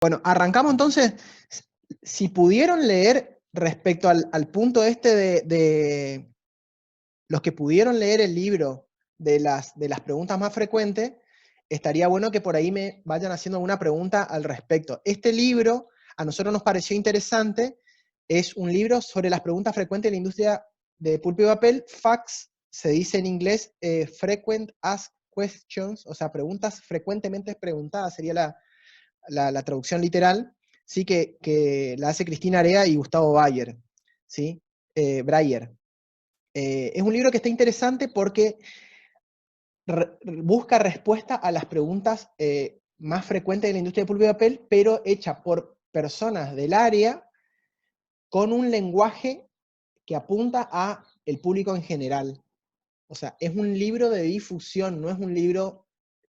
Bueno, arrancamos entonces. Si pudieron leer respecto al punto este de los que pudieron leer el libro de las preguntas más frecuentes, estaría bueno que por ahí me vayan haciendo alguna pregunta al respecto. Este libro a nosotros nos pareció interesante, es un libro sobre las preguntas frecuentes en la industria de pulpa y papel. FAQs se dice en inglés, Frequent Asked Questions, o sea, preguntas frecuentemente preguntadas, sería la traducción literal, ¿sí? que la hace Cristina Area y Gustavo Bayer, ¿sí? Breyer. Es un libro que está interesante porque busca respuesta a las preguntas más frecuentes de la industria de pulpa y papel, pero hecha por personas del área con un lenguaje que apunta a el público en general. O sea, es un libro de difusión, no es un libro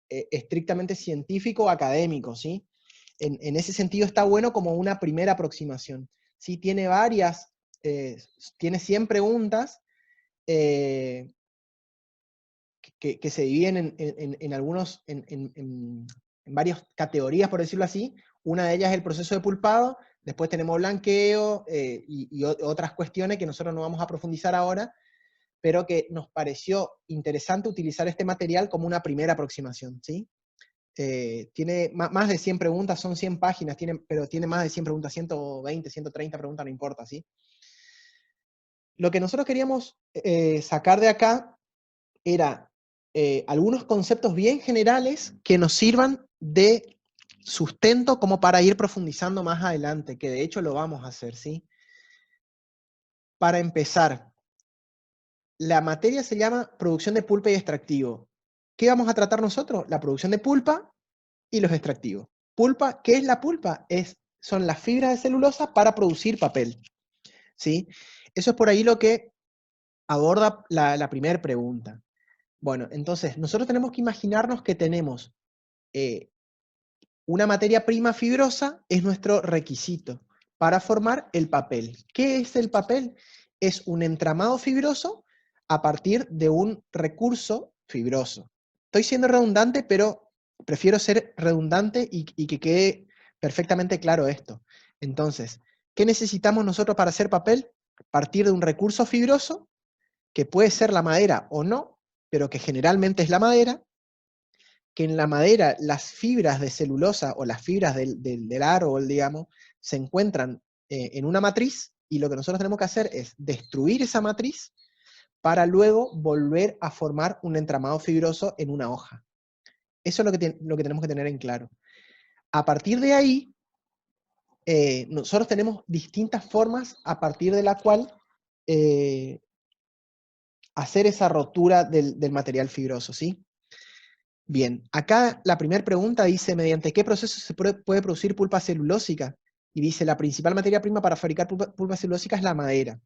estrictamente científico o académico, ¿sí? En ese sentido está bueno como una primera aproximación. ¿Sí? Tiene varias, tiene 100 preguntas que se dividen en algunos, en varias categorías, por decirlo así. Una de ellas es el proceso de pulpado, después tenemos blanqueo y otras cuestiones que nosotros no vamos a profundizar ahora, pero que nos pareció interesante utilizar este material como una primera aproximación, ¿sí? Tiene más de 100 preguntas, son 100 páginas, pero tiene más de 100 preguntas, 120, 130 preguntas, no importa, ¿sí? Lo que nosotros queríamos sacar de acá era algunos conceptos bien generales que nos sirvan de sustento como para ir profundizando más adelante, que de hecho lo vamos a hacer, ¿sí? Para empezar, la materia se llama producción de pulpa y extractivo. ¿Qué vamos a tratar nosotros? La producción de pulpa y los extractivos. Pulpa, ¿qué es la pulpa? Son las fibras de celulosa para producir papel, ¿sí? Eso es por ahí lo que aborda la primera pregunta. Bueno, entonces, nosotros tenemos que imaginarnos que tenemos una materia prima fibrosa, es nuestro requisito para formar el papel. ¿Qué es el papel? Es un entramado fibroso a partir de un recurso fibroso. Estoy siendo redundante, pero prefiero ser redundante y que quede perfectamente claro esto. Entonces, ¿qué necesitamos nosotros para hacer papel? Partir de un recurso fibroso, que puede ser la madera o no, pero que generalmente es la madera, que en la madera las fibras de celulosa o las fibras del árbol, digamos, se encuentran en una matriz, y lo que nosotros tenemos que hacer es destruir esa matriz para luego volver a formar un entramado fibroso en una hoja. Eso es lo que tenemos que tener en claro. A partir de ahí, nosotros tenemos distintas formas a partir de la cual hacer esa rotura del material fibroso, ¿sí? Bien, acá la primera pregunta dice, ¿mediante qué proceso se puede producir pulpa celulósica? Y dice, la principal materia prima para fabricar pulpa celulósica es la madera,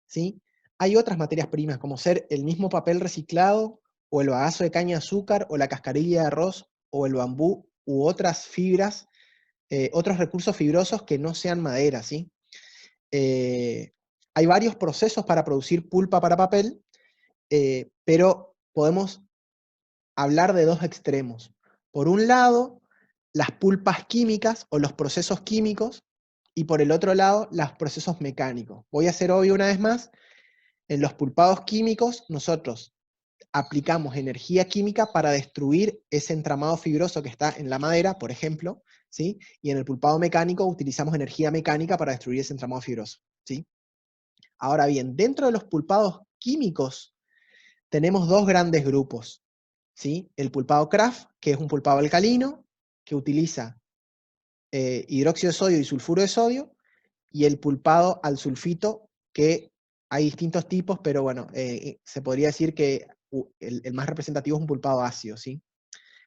¿sí? Hay otras materias primas, como ser el mismo papel reciclado, o el bagazo de caña de azúcar, o la cascarilla de arroz, o el bambú, u otras fibras, otros recursos fibrosos que no sean madera, ¿sí? Hay varios procesos para producir pulpa para papel, pero podemos hablar de dos extremos. Por un lado, las pulpas químicas o los procesos químicos, y por el otro lado, los procesos mecánicos. Voy a hacer obvio una vez más, en los pulpados químicos nosotros aplicamos energía química para destruir ese entramado fibroso que está en la madera, por ejemplo, ¿sí? Y en el pulpado mecánico utilizamos energía mecánica para destruir ese entramado fibroso, ¿sí? Ahora bien, dentro de los pulpados químicos tenemos dos grandes grupos, ¿sí? El pulpado Kraft, que es un pulpado alcalino, que utiliza hidróxido de sodio y sulfuro de sodio, y el pulpado al sulfito, que hay distintos tipos, pero bueno, se podría decir que el más representativo es un pulpado ácido, ¿sí?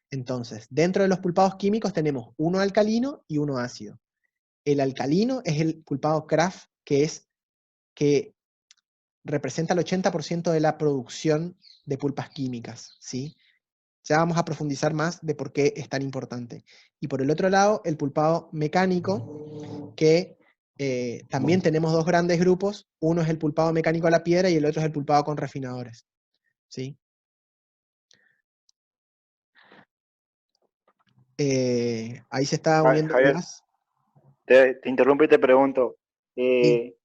Entonces, dentro de los pulpados químicos tenemos uno alcalino y uno ácido. El alcalino es el pulpado Kraft, que representa el 80% de la producción de pulpas químicas, ¿sí? Ya vamos a profundizar más de por qué es tan importante. Y por el otro lado, el pulpado mecánico, que también tenemos dos grandes grupos. Uno es el pulpado mecánico a la piedra y el otro es el pulpado con refinadores, ¿sí? Ahí se está uniendo Javier, Blas. te interrumpo y te pregunto. Sí, eh,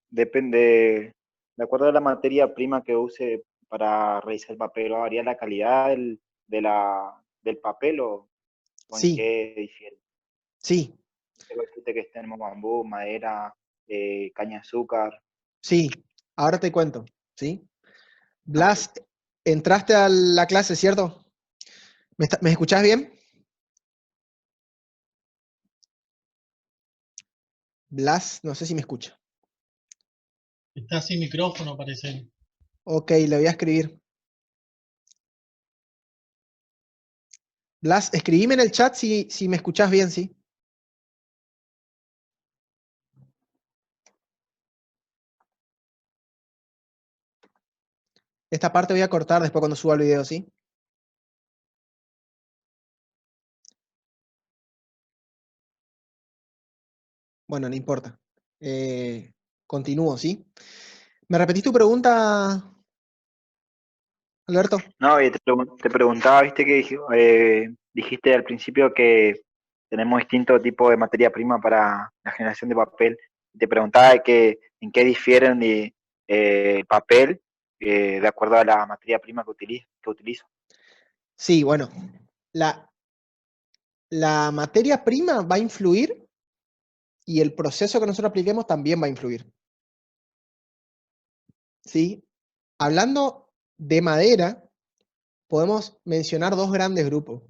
Depende, de acuerdo a la materia prima que use para realizar el papel, ¿varía la calidad del papel o en sí, qué difiere? sí, Tengo que decirte que tenemos bambú, madera, caña de azúcar. sí. Ahora te cuento, ¿sí? Ok. Blas, entraste a la clase, ¿cierto? ¿Me escuchás bien? Blas, no sé si me escucha. Está sin micrófono, parece. Ok, le voy a escribir. Blas, escribime en el chat si me escuchás bien, ¿sí? Esta parte voy a cortar después cuando suba el video, ¿sí? Bueno, no importa. Continúo, ¿sí? ¿Me repetís tu pregunta, Alberto? No, te preguntaba, viste que dijiste al principio que tenemos distintos tipos de materia prima para la generación de papel. Te preguntaba en qué difieren el papel de acuerdo a la materia prima que utilizo. Sí, bueno. La, la materia prima va a influir y el proceso que nosotros apliquemos también va a influir, ¿sí? Hablando de madera, podemos mencionar dos grandes grupos,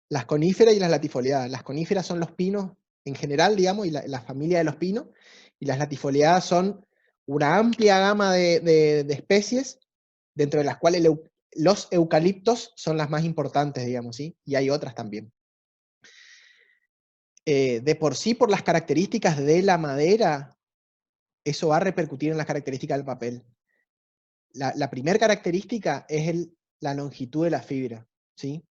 las coníferas y las latifoliadas. Las coníferas son los pinos en general, digamos, y la familia de los pinos, y las latifoliadas son una amplia gama de especies, dentro de las cuales los eucaliptos son las más importantes, digamos, ¿sí? Y hay otras también. De por sí, por las características de la madera, eso va a repercutir en las características del papel. La primera característica es la longitud de la fibra, ¿sí?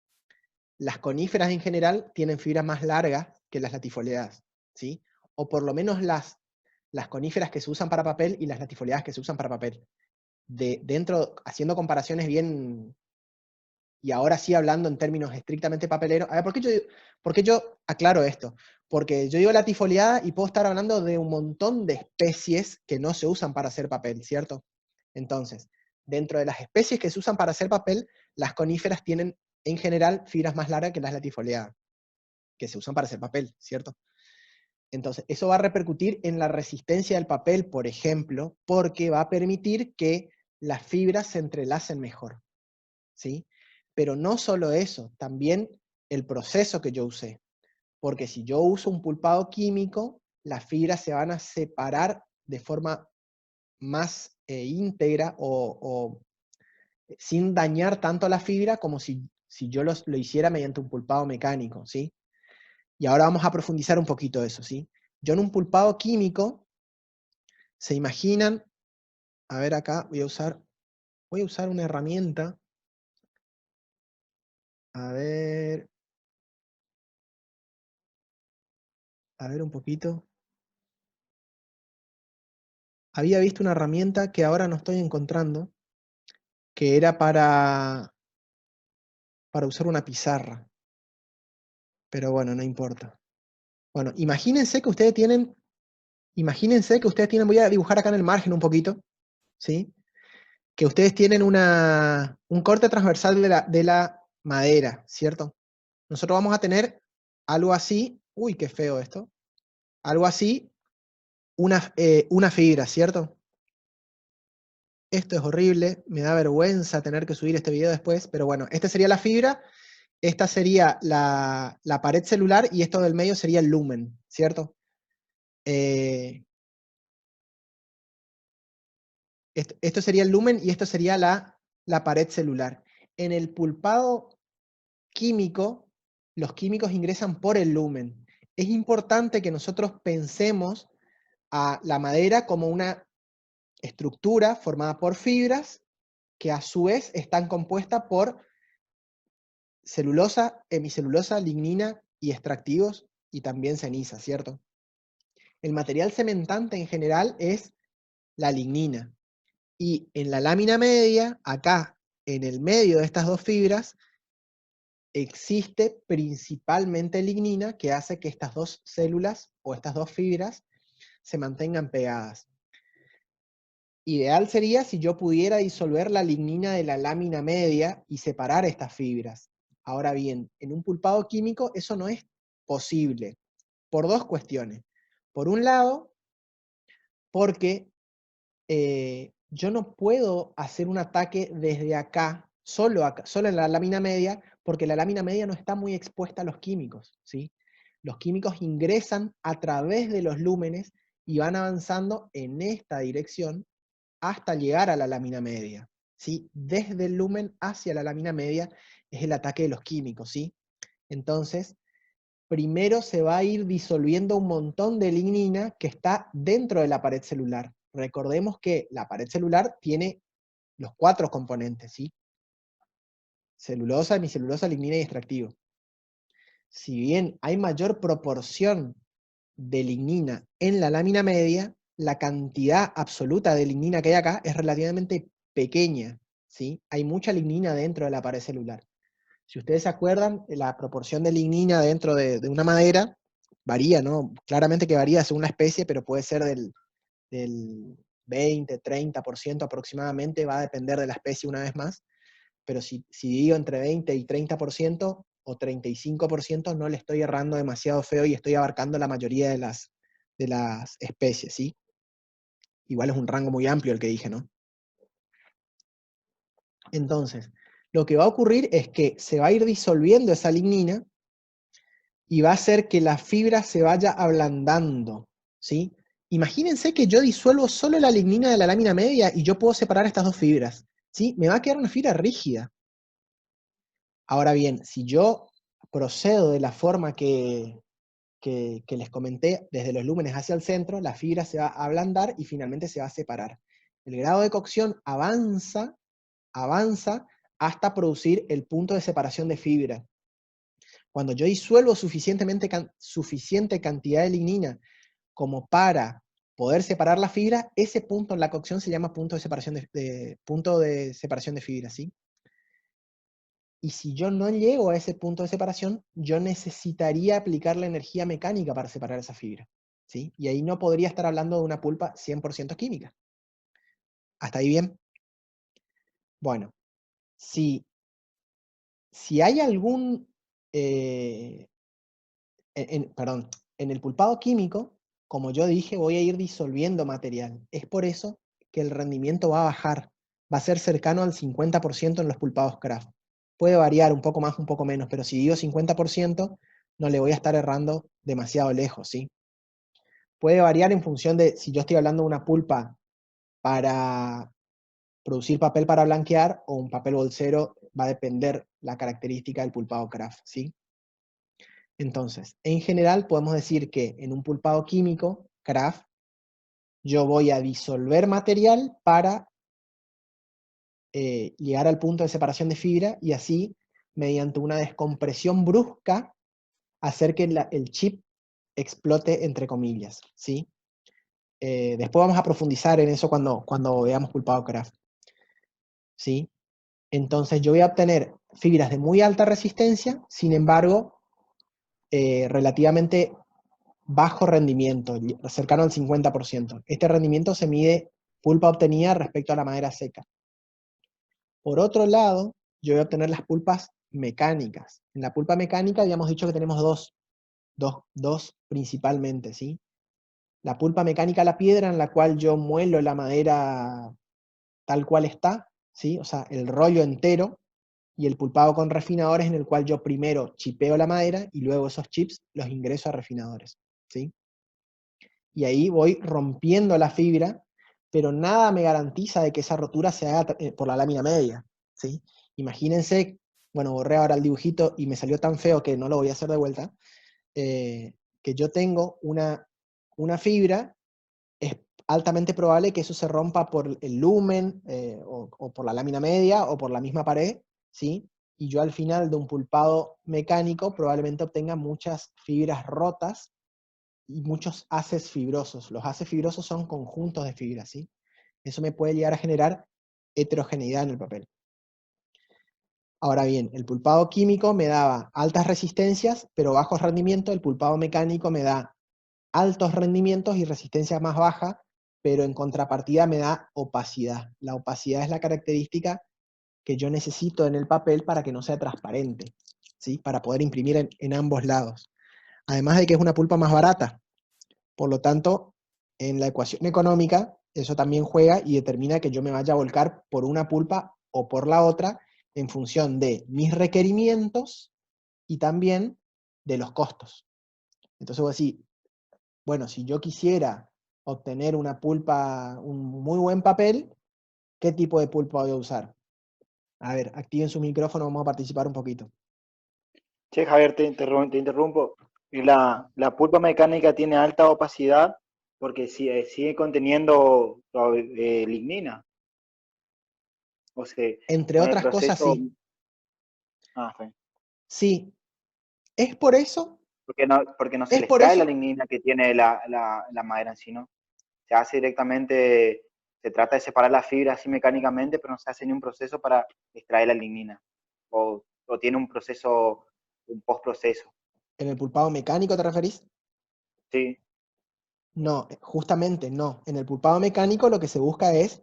Las coníferas en general tienen fibras más largas que las latifoliadas, ¿sí? O por lo menos las coníferas que se usan para papel y las latifoliadas que se usan para papel. Haciendo comparaciones bien, y ahora sí hablando en términos estrictamente papeleros. A ver, por qué yo aclaro esto? Porque yo digo latifoliada y puedo estar hablando de un montón de especies que no se usan para hacer papel, ¿cierto? Entonces, dentro de las especies que se usan para hacer papel, las coníferas tienen en general fibras más largas que las latifoliadas, que se usan para hacer papel, ¿cierto? Entonces, eso va a repercutir en la resistencia del papel, por ejemplo, porque va a permitir que las fibras se entrelacen mejor, ¿sí? Pero no solo eso, también el proceso que yo usé. Porque si yo uso un pulpado químico, las fibras se van a separar de forma más íntegra o sin dañar tanto la fibra como si yo lo hiciera mediante un pulpado mecánico, ¿sí? Y ahora vamos a profundizar un poquito eso, ¿sí? Yo en un pulpado químico, se imaginan, a ver acá, voy a usar una herramienta, a ver un poquito. Había visto una herramienta que ahora no estoy encontrando, que era para usar una pizarra, pero bueno, no importa. Bueno, imagínense que ustedes tienen, voy a dibujar acá en el margen un poquito, ¿sí? Que ustedes tienen un corte transversal de la madera, ¿cierto? Nosotros vamos a tener algo así, uy, qué feo esto, algo así, una fibra, ¿cierto? Esto es horrible, me da vergüenza tener que subir este video después, pero bueno, esta sería la fibra, esta sería la pared celular y esto del medio sería el lumen, ¿cierto? Eh, esto sería el lumen y esto sería la pared celular. En el pulpado químico, los químicos ingresan por el lumen. Es importante que nosotros pensemos a la madera como una estructura formada por fibras que a su vez están compuestas por celulosa, hemicelulosa, lignina y extractivos y también ceniza, ¿cierto? El material cementante en general es la lignina. Y en la lámina media, acá, en el medio de estas dos fibras, existe principalmente lignina que hace que estas dos células o estas dos fibras se mantengan pegadas. Ideal sería si yo pudiera disolver la lignina de la lámina media y separar estas fibras. Ahora bien, en un pulpado químico eso no es posible, por dos cuestiones. Por un lado, porque yo no puedo hacer un ataque desde acá, solo en la lámina media, porque la lámina media no está muy expuesta a los químicos, ¿sí? Los químicos ingresan a través de los lúmenes y van avanzando en esta dirección hasta llegar a la lámina media, ¿sí? Desde el lumen hacia la lámina media es el ataque de los químicos, ¿sí? Entonces, primero se va a ir disolviendo un montón de lignina que está dentro de la pared celular. Recordemos que la pared celular tiene los 4 componentes, ¿sí? Celulosa, hemicelulosa, lignina y extractivo. Si bien hay mayor proporción de lignina en la lámina media, la cantidad absoluta de lignina que hay acá es relativamente pequeña, ¿sí? Hay mucha lignina dentro de la pared celular. Si ustedes se acuerdan, la proporción de lignina dentro de una madera varía, ¿no? Claramente que varía según la especie, pero puede ser del 20, 30% aproximadamente, va a depender de la especie una vez más, pero si digo entre 20 y 30% o 35%, no le estoy errando demasiado feo y estoy abarcando la mayoría de las especies, ¿sí? Igual es un rango muy amplio el que dije, ¿no? Entonces, lo que va a ocurrir es que se va a ir disolviendo esa lignina y va a hacer que la fibra se vaya ablandando, ¿sí? Imagínense que yo disuelvo solo la lignina de la lámina media y yo puedo separar estas dos fibras, ¿sí? Me va a quedar una fibra rígida. Ahora bien, si yo procedo de la forma que les comenté, desde los lúmenes hacia el centro, la fibra se va a ablandar y finalmente se va a separar. El grado de cocción avanza hasta producir el punto de separación de fibra. Cuando yo disuelvo suficiente cantidad de lignina como para poder separar la fibra, ese punto en la cocción se llama punto de separación de fibra, ¿sí? Y si yo no llego a ese punto de separación, yo necesitaría aplicar la energía mecánica para separar esa fibra, ¿sí? Y ahí no podría estar hablando de una pulpa 100% química. ¿Hasta ahí bien? Bueno, si hay algún... perdón, en el pulpado químico, como yo dije, voy a ir disolviendo material. Es por eso que el rendimiento va a bajar. Va a ser cercano al 50% en los pulpados craft. Puede variar un poco más, un poco menos, pero si digo 50%, no le voy a estar errando demasiado lejos, ¿sí? Puede variar en función de si yo estoy hablando de una pulpa para producir papel para blanquear o un papel bolsero, va a depender la característica del pulpado craft, ¿sí? Entonces, en general podemos decir que en un pulpado químico, craft, yo voy a disolver material para llegar al punto de separación de fibra y así, mediante una descompresión brusca, hacer que el chip explote entre comillas, ¿sí? Después vamos a profundizar en eso cuando veamos pulpado craft, ¿sí? Entonces yo voy a obtener fibras de muy alta resistencia, sin embargo, relativamente bajo rendimiento, cercano al 50%. Este rendimiento se mide pulpa obtenida respecto a la madera seca. Por otro lado, yo voy a obtener las pulpas mecánicas. En la pulpa mecánica habíamos dicho que tenemos dos principalmente, ¿sí? La pulpa mecánica a la piedra, en la cual yo muelo la madera tal cual está, ¿sí? O sea, el rollo entero, y el pulpado con refinadores, en el cual yo primero chipeo la madera y luego esos chips los ingreso a refinadores, ¿sí? Y ahí voy rompiendo la fibra, pero nada me garantiza de que esa rotura se haga por la lámina media, ¿sí? Imagínense, bueno, borré ahora el dibujito y me salió tan feo que no lo voy a hacer de vuelta, que yo tengo una fibra, es altamente probable que eso se rompa por el lumen, o por la lámina media, o por la misma pared, ¿sí? Y yo al final de un pulpado mecánico probablemente obtenga muchas fibras rotas, y muchos haces fibrosos. Los haces fibrosos son conjuntos de fibras, ¿sí? Eso me puede llegar a generar heterogeneidad en el papel. Ahora bien, el pulpado químico me daba altas resistencias, pero bajos rendimientos. El pulpado mecánico me da altos rendimientos y resistencia más baja, pero en contrapartida me da opacidad. La opacidad es la característica que yo necesito en el papel para que no sea transparente, ¿sí? Para poder imprimir en ambos lados. Además de que es una pulpa más barata. Por lo tanto, en la ecuación económica, eso también juega y determina que yo me vaya a volcar por una pulpa o por la otra en función de mis requerimientos y también de los costos. Entonces voy a decir, bueno, si yo quisiera obtener una pulpa, un muy buen papel, ¿qué tipo de pulpa voy a usar? A ver, activen su micrófono, vamos a participar un poquito. Che, Javier, te interrumpo. Y la pulpa mecánica tiene alta opacidad porque sigue conteniendo lignina. O sea, Entre con el otras cosas, proceso. sí. Ah, está bien. Sí, es por eso, Porque no se es les por cae la eso. lignina que tiene la madera en sí, ¿no? Se hace directamente, se trata de separar la fibra así mecánicamente, pero no se hace ni un proceso para extraer la lignina. O tiene un proceso, un postproceso. ¿En el pulpado mecánico te referís? Sí. No, justamente no. En el pulpado mecánico lo que se busca es,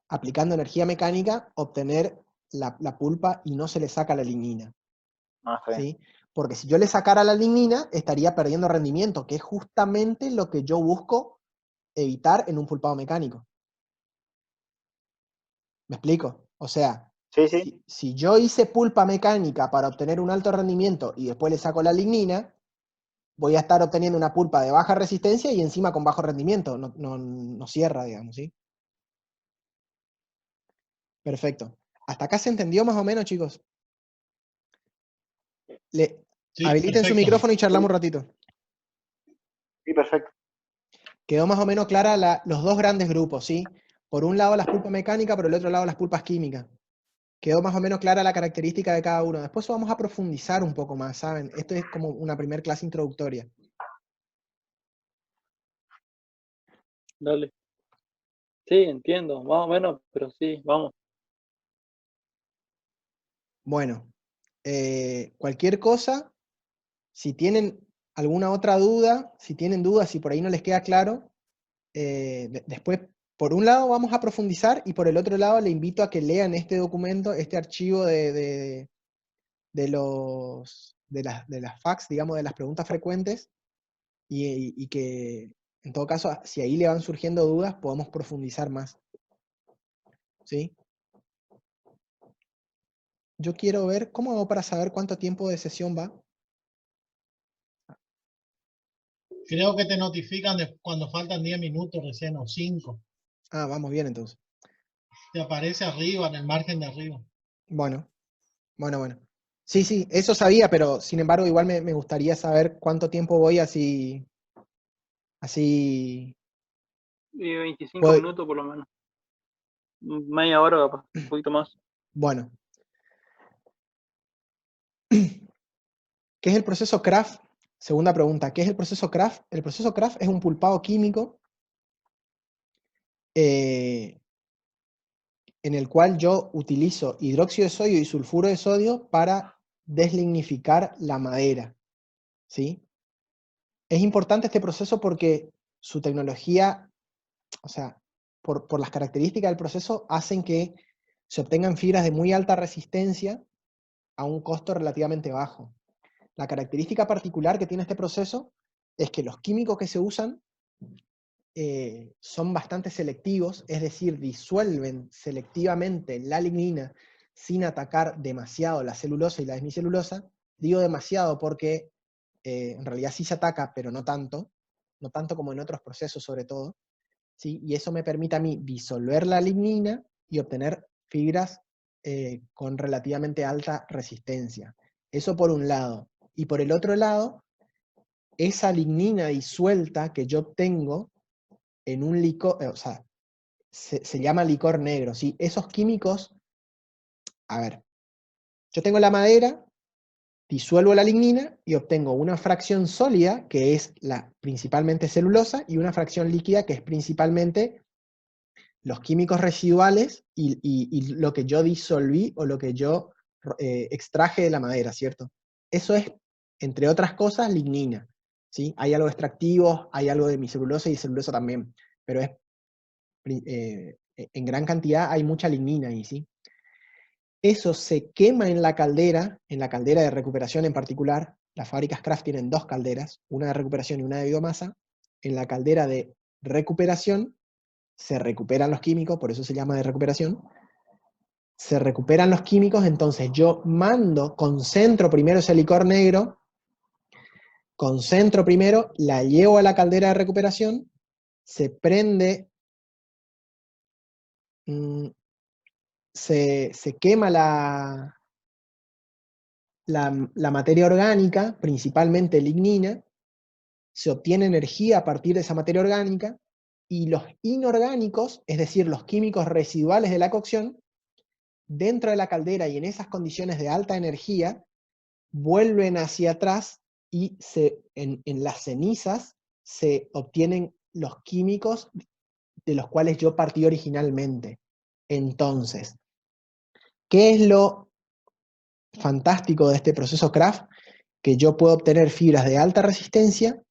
aplicando energía mecánica, obtener la pulpa y no se le saca la lignina, Ah, está bien. ¿sí? Porque si yo le sacara la lignina, estaría perdiendo rendimiento, que es justamente lo que yo busco evitar en un pulpado mecánico. ¿Me explico? O sea, Sí, sí. si yo hice pulpa mecánica para obtener un alto rendimiento y después le saco la lignina, voy a estar obteniendo una pulpa de baja resistencia y encima con bajo rendimiento. No cierra, digamos, ¿sí? Perfecto. ¿Hasta acá se entendió más o menos, chicos? Sí, Habiliten su perfecto. micrófono y charlamos un ratito. Sí, perfecto. Quedó más o menos clara los dos grandes grupos, ¿sí? Por un lado las pulpas mecánicas, por el otro lado las pulpas químicas. Quedó más o menos clara la característica de cada uno. Después vamos a profundizar un poco más, ¿saben? Esto es como una primer clase introductoria. Dale. Sí, entiendo, más o menos, pero sí, vamos. Bueno, cualquier cosa, si tienen alguna otra duda, si tienen dudas, si por ahí no les queda claro, después, por un lado vamos a profundizar y por el otro lado le invito a que lean este documento, este archivo de las facts, digamos, de las preguntas frecuentes, y que en todo caso, si ahí le van surgiendo dudas, podamos profundizar más. ¿Sí? Yo quiero ver, ¿cómo hago para saber cuánto tiempo de sesión va? Creo que te notifican cuando faltan 10 minutos recién o 5. Ah, vamos bien entonces. Te aparece arriba, en el margen de arriba. Bueno, bueno. Sí, sí, eso sabía, pero sin embargo igual me gustaría saber cuánto tiempo voy así Y 25 puedo- minutos por lo menos. Media hora capaz, un poquito más. bueno. ¿Qué es el proceso Kraft? Segunda pregunta, ¿qué es el proceso Kraft? El proceso Kraft es un pulpado químico en el cual yo utilizo hidróxido de sodio y sulfuro de sodio para deslignificar la madera, ¿sí? Es importante este proceso porque su tecnología, o sea, por las características del proceso, hacen que se obtengan fibras de muy alta resistencia a un costo relativamente bajo. La característica particular que tiene este proceso es que los químicos que se usan son bastante selectivos, es decir, disuelven selectivamente la lignina sin atacar demasiado la celulosa y la desmicelulosa. Digo demasiado porque en realidad sí se ataca, pero no tanto como en otros procesos sobre todo, ¿sí? Y eso me permite a mí disolver la lignina y obtener fibras con relativamente alta resistencia. Eso por un lado. Y por el otro lado, esa lignina disuelta que yo obtengo en un licor, o sea, se llama licor negro, ¿sí? Esos químicos, a ver, yo tengo la madera, disuelvo la lignina y obtengo una fracción sólida, que es principalmente celulosa, y una fracción líquida, que es principalmente los químicos residuales y lo que yo disolví o lo que yo extraje de la madera, ¿cierto? Eso es, entre otras cosas, lignina, ¿sí? Hay algo de extractivos, hay algo de hemicelulosa y celulosa también, pero en gran cantidad hay mucha lignina ahí, ¿sí? Eso se quema en la caldera de recuperación en particular. Las fábricas Kraft tienen dos calderas, una de recuperación y una de biomasa. En la caldera de recuperación se recuperan los químicos, por eso se llama de recuperación. Se recuperan los químicos, entonces yo concentro primero ese licor negro, la llevo a la caldera de recuperación, se prende, se quema la materia orgánica, principalmente lignina, se obtiene energía a partir de esa materia orgánica, y los inorgánicos, es decir, los químicos residuales de la cocción, dentro de la caldera y en esas condiciones de alta energía, vuelven hacia atrás y en las cenizas se obtienen los químicos de los cuales yo partí originalmente. Entonces, ¿qué es lo fantástico de este proceso Kraft? Que yo puedo obtener fibras de alta resistencia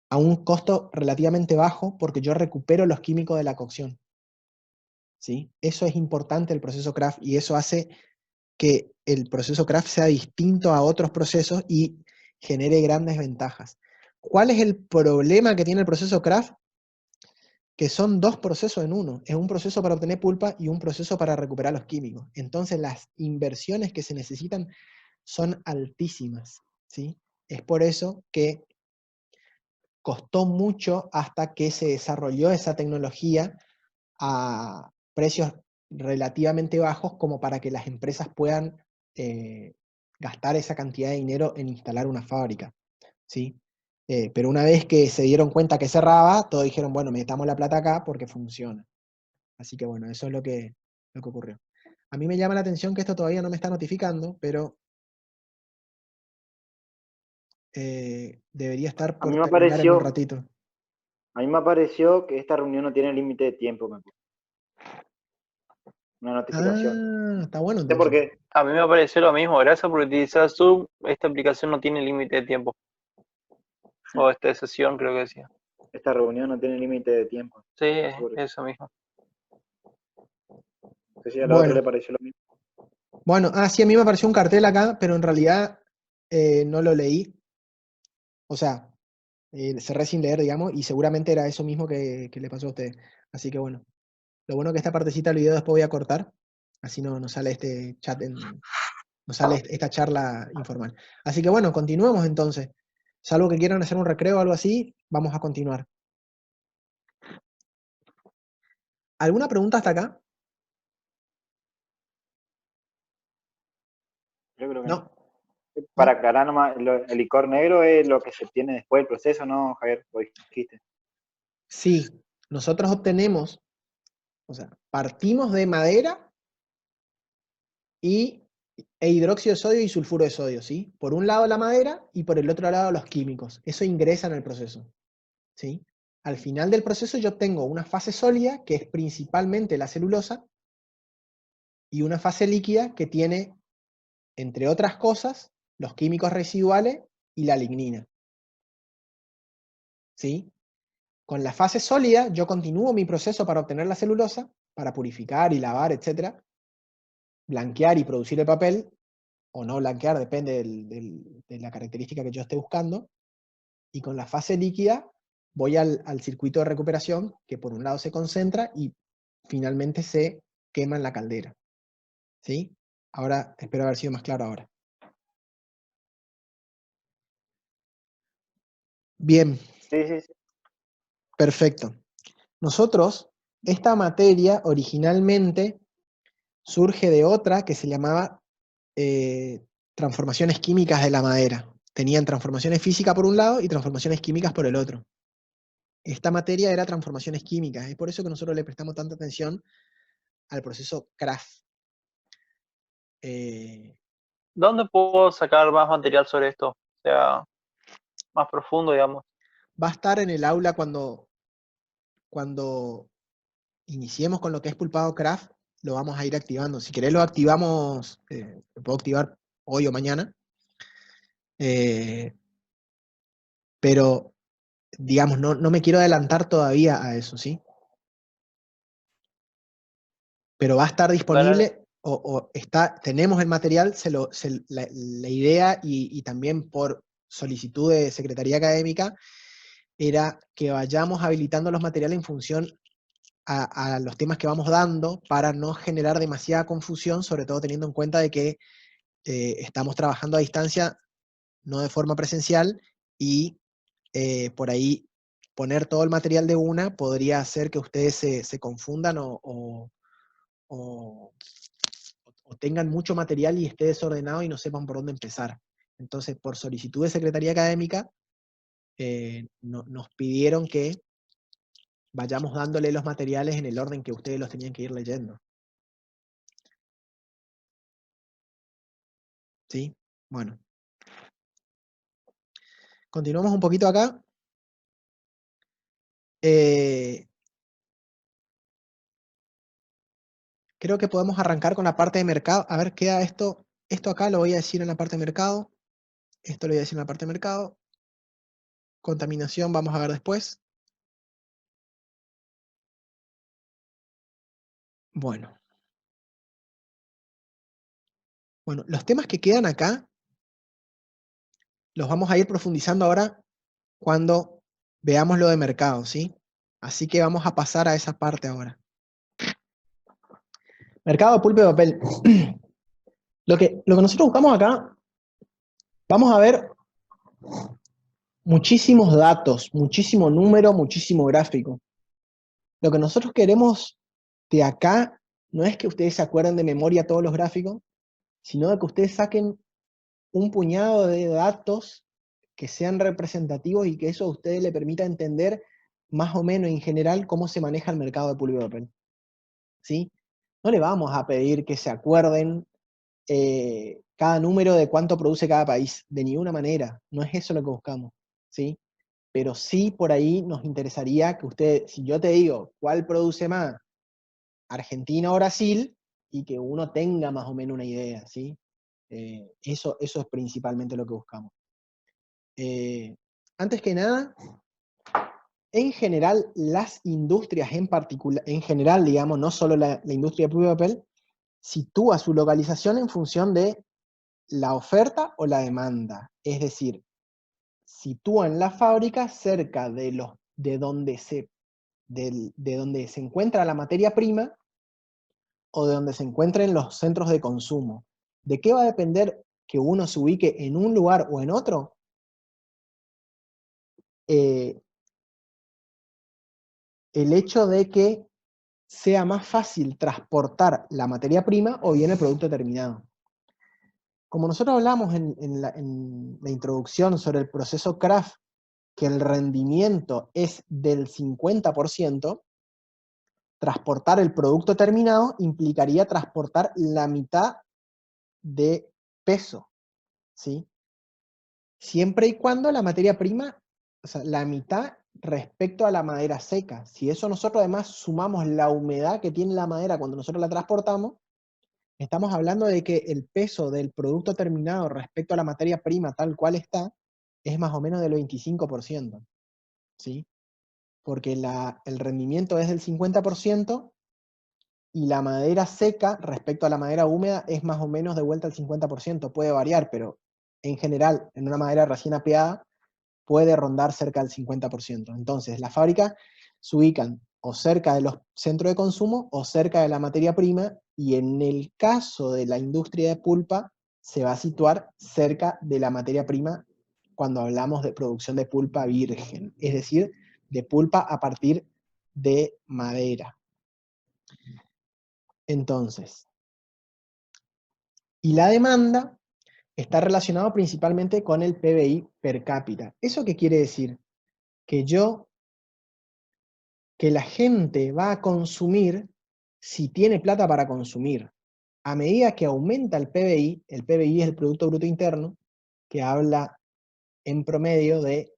a un costo relativamente bajo porque yo recupero los químicos de la cocción. ¿Sí? Eso es importante el proceso Kraft y eso hace que el proceso Kraft sea distinto a otros procesos y genere grandes ventajas. ¿Cuál es el problema que tiene el proceso Kraft? Que son dos procesos en uno. Es un proceso para obtener pulpa y un proceso para recuperar los químicos. Entonces las inversiones que se necesitan son altísimas, ¿sí? Es por eso que costó mucho hasta que se desarrolló esa tecnología a precios relativamente bajos como para que las empresas puedan gastar esa cantidad de dinero en instalar una fábrica, ¿sí? Pero una vez que se dieron cuenta que cerraba, todos dijeron, bueno, metamos la plata acá porque funciona. Así que bueno, eso es lo que ocurrió. A mí me llama la atención que esto todavía no me está notificando, pero debería estar A mí por me terminar en un pareció, ratito. a mí me pareció que esta reunión no tiene límite de tiempo, me puso una notificación. Ah, está bueno No sé por entonces. qué. A mí me pareció lo mismo. Gracias por utilizar Zoom. Esta aplicación no tiene límite de tiempo. O esta sesión, creo que decía. Esta reunión no tiene límite de tiempo. Sí, No sé por qué. eso mismo. No sé si al otro Bueno, le pareció lo mismo. bueno, sí, a mí me apareció un cartel acá, pero en realidad no lo leí. O sea, cerré sin leer, digamos, y seguramente era eso mismo que le pasó a usted. Así que bueno, lo bueno que esta partecita del video después voy a cortar, así no sale este chat, no sale esta charla informal. Así que bueno, continuemos entonces. Salvo que quieran hacer un recreo o algo así, vamos a continuar. ¿Alguna pregunta hasta acá? Yo creo que no. No. Para ¿No? aclarar nomás, el licor negro es lo que se obtiene después del proceso, ¿no, Javier? Lo dijiste. Sí, nosotros obtenemos, o sea, partimos de madera e hidróxido de sodio y sulfuro de sodio, ¿sí? Por un lado la madera y por el otro lado los químicos. Eso ingresa en el proceso, ¿sí? Al final del proceso yo obtengo una fase sólida, que es principalmente la celulosa, y una fase líquida que tiene, entre otras cosas, los químicos residuales y la lignina, ¿sí? Con la fase sólida yo continúo mi proceso para obtener la celulosa, para purificar y lavar, etc., blanquear y producir el papel, o no blanquear, depende de la característica que yo esté buscando, y con la fase líquida voy al circuito de recuperación, que por un lado se concentra y finalmente se quema en la caldera. ¿Sí? Ahora, espero haber sido más claro ahora. Bien, Sí, sí, sí. perfecto. Nosotros, esta materia originalmente surge de otra que se llamaba transformaciones químicas de la madera. Tenían transformaciones físicas por un lado y transformaciones químicas por el otro. Esta materia era transformaciones químicas, es por eso que nosotros le prestamos tanta atención al proceso Kraft. ¿Dónde puedo sacar más material sobre esto? O sea, más profundo, digamos. Va a estar en el aula cuando iniciemos con lo que es pulpado Kraft, lo vamos a ir activando. Si querés lo activamos, lo puedo activar hoy o mañana. Pero, digamos, no me quiero adelantar todavía a eso, ¿sí? Pero va a estar disponible tenemos el material, la idea y también por solicitud de Secretaría Académica era que vayamos habilitando los materiales en función a los temas que vamos dando para no generar demasiada confusión, sobre todo teniendo en cuenta de que estamos trabajando a distancia, no de forma presencial, y por ahí poner todo el material de una podría hacer que ustedes se confundan o tengan mucho material y esté desordenado y no sepan por dónde empezar. Entonces, por solicitud de Secretaría Académica, nos pidieron que vayamos dándole los materiales en el orden que ustedes los tenían que ir leyendo. ¿Sí? Bueno. Continuamos un poquito acá. Creo que podemos arrancar con la parte de mercado. A ver, queda esto. Esto acá lo voy a decir en la parte de mercado. Esto lo voy a decir en la parte de mercado. Contaminación vamos a ver después. Bueno. Bueno, los temas que quedan acá los vamos a ir profundizando ahora cuando veamos lo de mercado, ¿sí? Así que vamos a pasar a esa parte ahora. Mercado de pulpa y papel. Lo que nosotros buscamos acá, vamos a ver muchísimos datos, muchísimo número, muchísimo gráfico. Lo que nosotros queremos de acá no es que ustedes se acuerden de memoria todos los gráficos, sino de que ustedes saquen un puñado de datos que sean representativos y que eso a ustedes le permita entender más o menos en general cómo se maneja el mercado de pulpa y papel. ¿Sí? No le vamos a pedir que se acuerden cada número de cuánto produce cada país, de ninguna manera, no es eso lo que buscamos, ¿sí? Pero sí por ahí nos interesaría que usted, si yo te digo cuál produce más, Argentina o Brasil, y que uno tenga más o menos una idea, ¿sí? Eso es principalmente lo que buscamos. Antes que nada, en general, las industrias en particular, en general, digamos, no solo la industria de pulpa y papel, sitúa su localización en función de la oferta o la demanda. Es decir, sitúan la fábrica cerca de donde se encuentra la materia prima o de donde se encuentren los centros de consumo. ¿De qué va a depender que uno se ubique en un lugar o en otro? El hecho de que sea más fácil transportar la materia prima o bien el producto terminado. Como nosotros hablamos en la introducción sobre el proceso Craft, que el rendimiento es del 50%, transportar el producto terminado implicaría transportar la mitad de peso, ¿sí? Siempre y cuando la materia prima, o sea, la mitad respecto a la madera seca. Si eso nosotros además sumamos la humedad que tiene la madera cuando nosotros la transportamos, estamos hablando de que el peso del producto terminado respecto a la materia prima tal cual está, es más o menos del 25%, ¿sí? Porque el rendimiento es del 50% y la madera seca respecto a la madera húmeda es más o menos de vuelta al 50%, puede variar, pero en general, en una madera recién apeada, puede rondar cerca del 50%. Entonces, las fábricas se ubican o cerca de los centros de consumo o cerca de la materia prima, y en el caso de la industria de pulpa, se va a situar cerca de la materia prima cuando hablamos de producción de pulpa virgen, es decir, de pulpa a partir de madera. Entonces, y la demanda está relacionado principalmente con el PBI per cápita. ¿Eso qué quiere decir? Que la gente va a consumir si tiene plata para consumir. A medida que aumenta el PBI es el Producto Bruto Interno, que habla en promedio de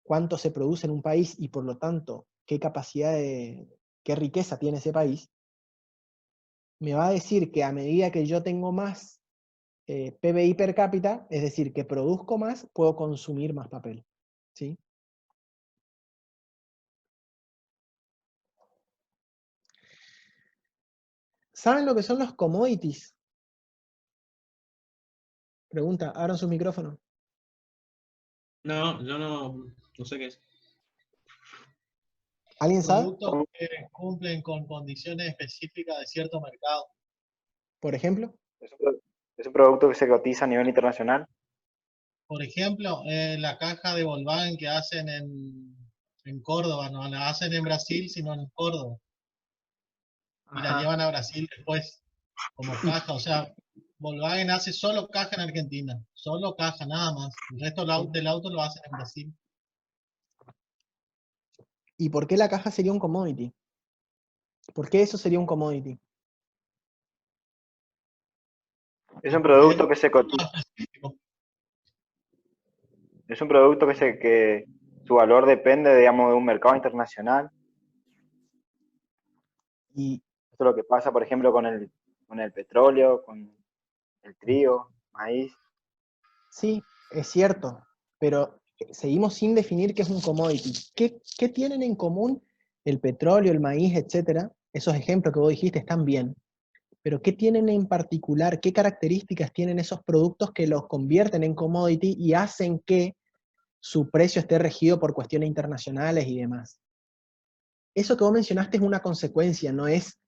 cuánto se produce en un país y por lo tanto qué capacidad qué riqueza tiene ese país. me va a decir que a medida que yo tengo más PBI per cápita, es decir, que produzco más, puedo consumir más papel. ¿Sí? ¿Saben lo que son los commodities? Pregunta, abran su micrófono. No, yo no sé qué es. ¿Alguien sabe? Productos que cumplen con condiciones específicas de cierto mercado. Por ejemplo. Es un producto que se cotiza a nivel internacional. Por ejemplo, la caja de Volkswagen que hacen en Córdoba, no la hacen en Brasil, sino en Córdoba. Y la Ajá. llevan a Brasil después, como caja. O sea, Volkswagen hace solo caja en Argentina, solo caja, nada más. El resto del auto lo hacen en Brasil. ¿Y por qué la caja sería un commodity? ¿Por qué eso sería un commodity? Es un Porque producto que se cotiza. Es un producto que su valor depende, digamos, de un mercado internacional. Y Esto es lo que pasa, por ejemplo, con el petróleo, con el trigo, maíz. sí, es cierto, pero seguimos sin definir qué es un commodity. ¿Qué tienen en común el petróleo, el maíz, etcétera? Esos ejemplos que vos dijiste están bien, pero ¿qué tienen en particular? ¿Qué características tienen esos productos que los convierten en commodity y hacen que su precio esté regido por cuestiones internacionales y demás? Eso que vos mencionaste es una consecuencia, no es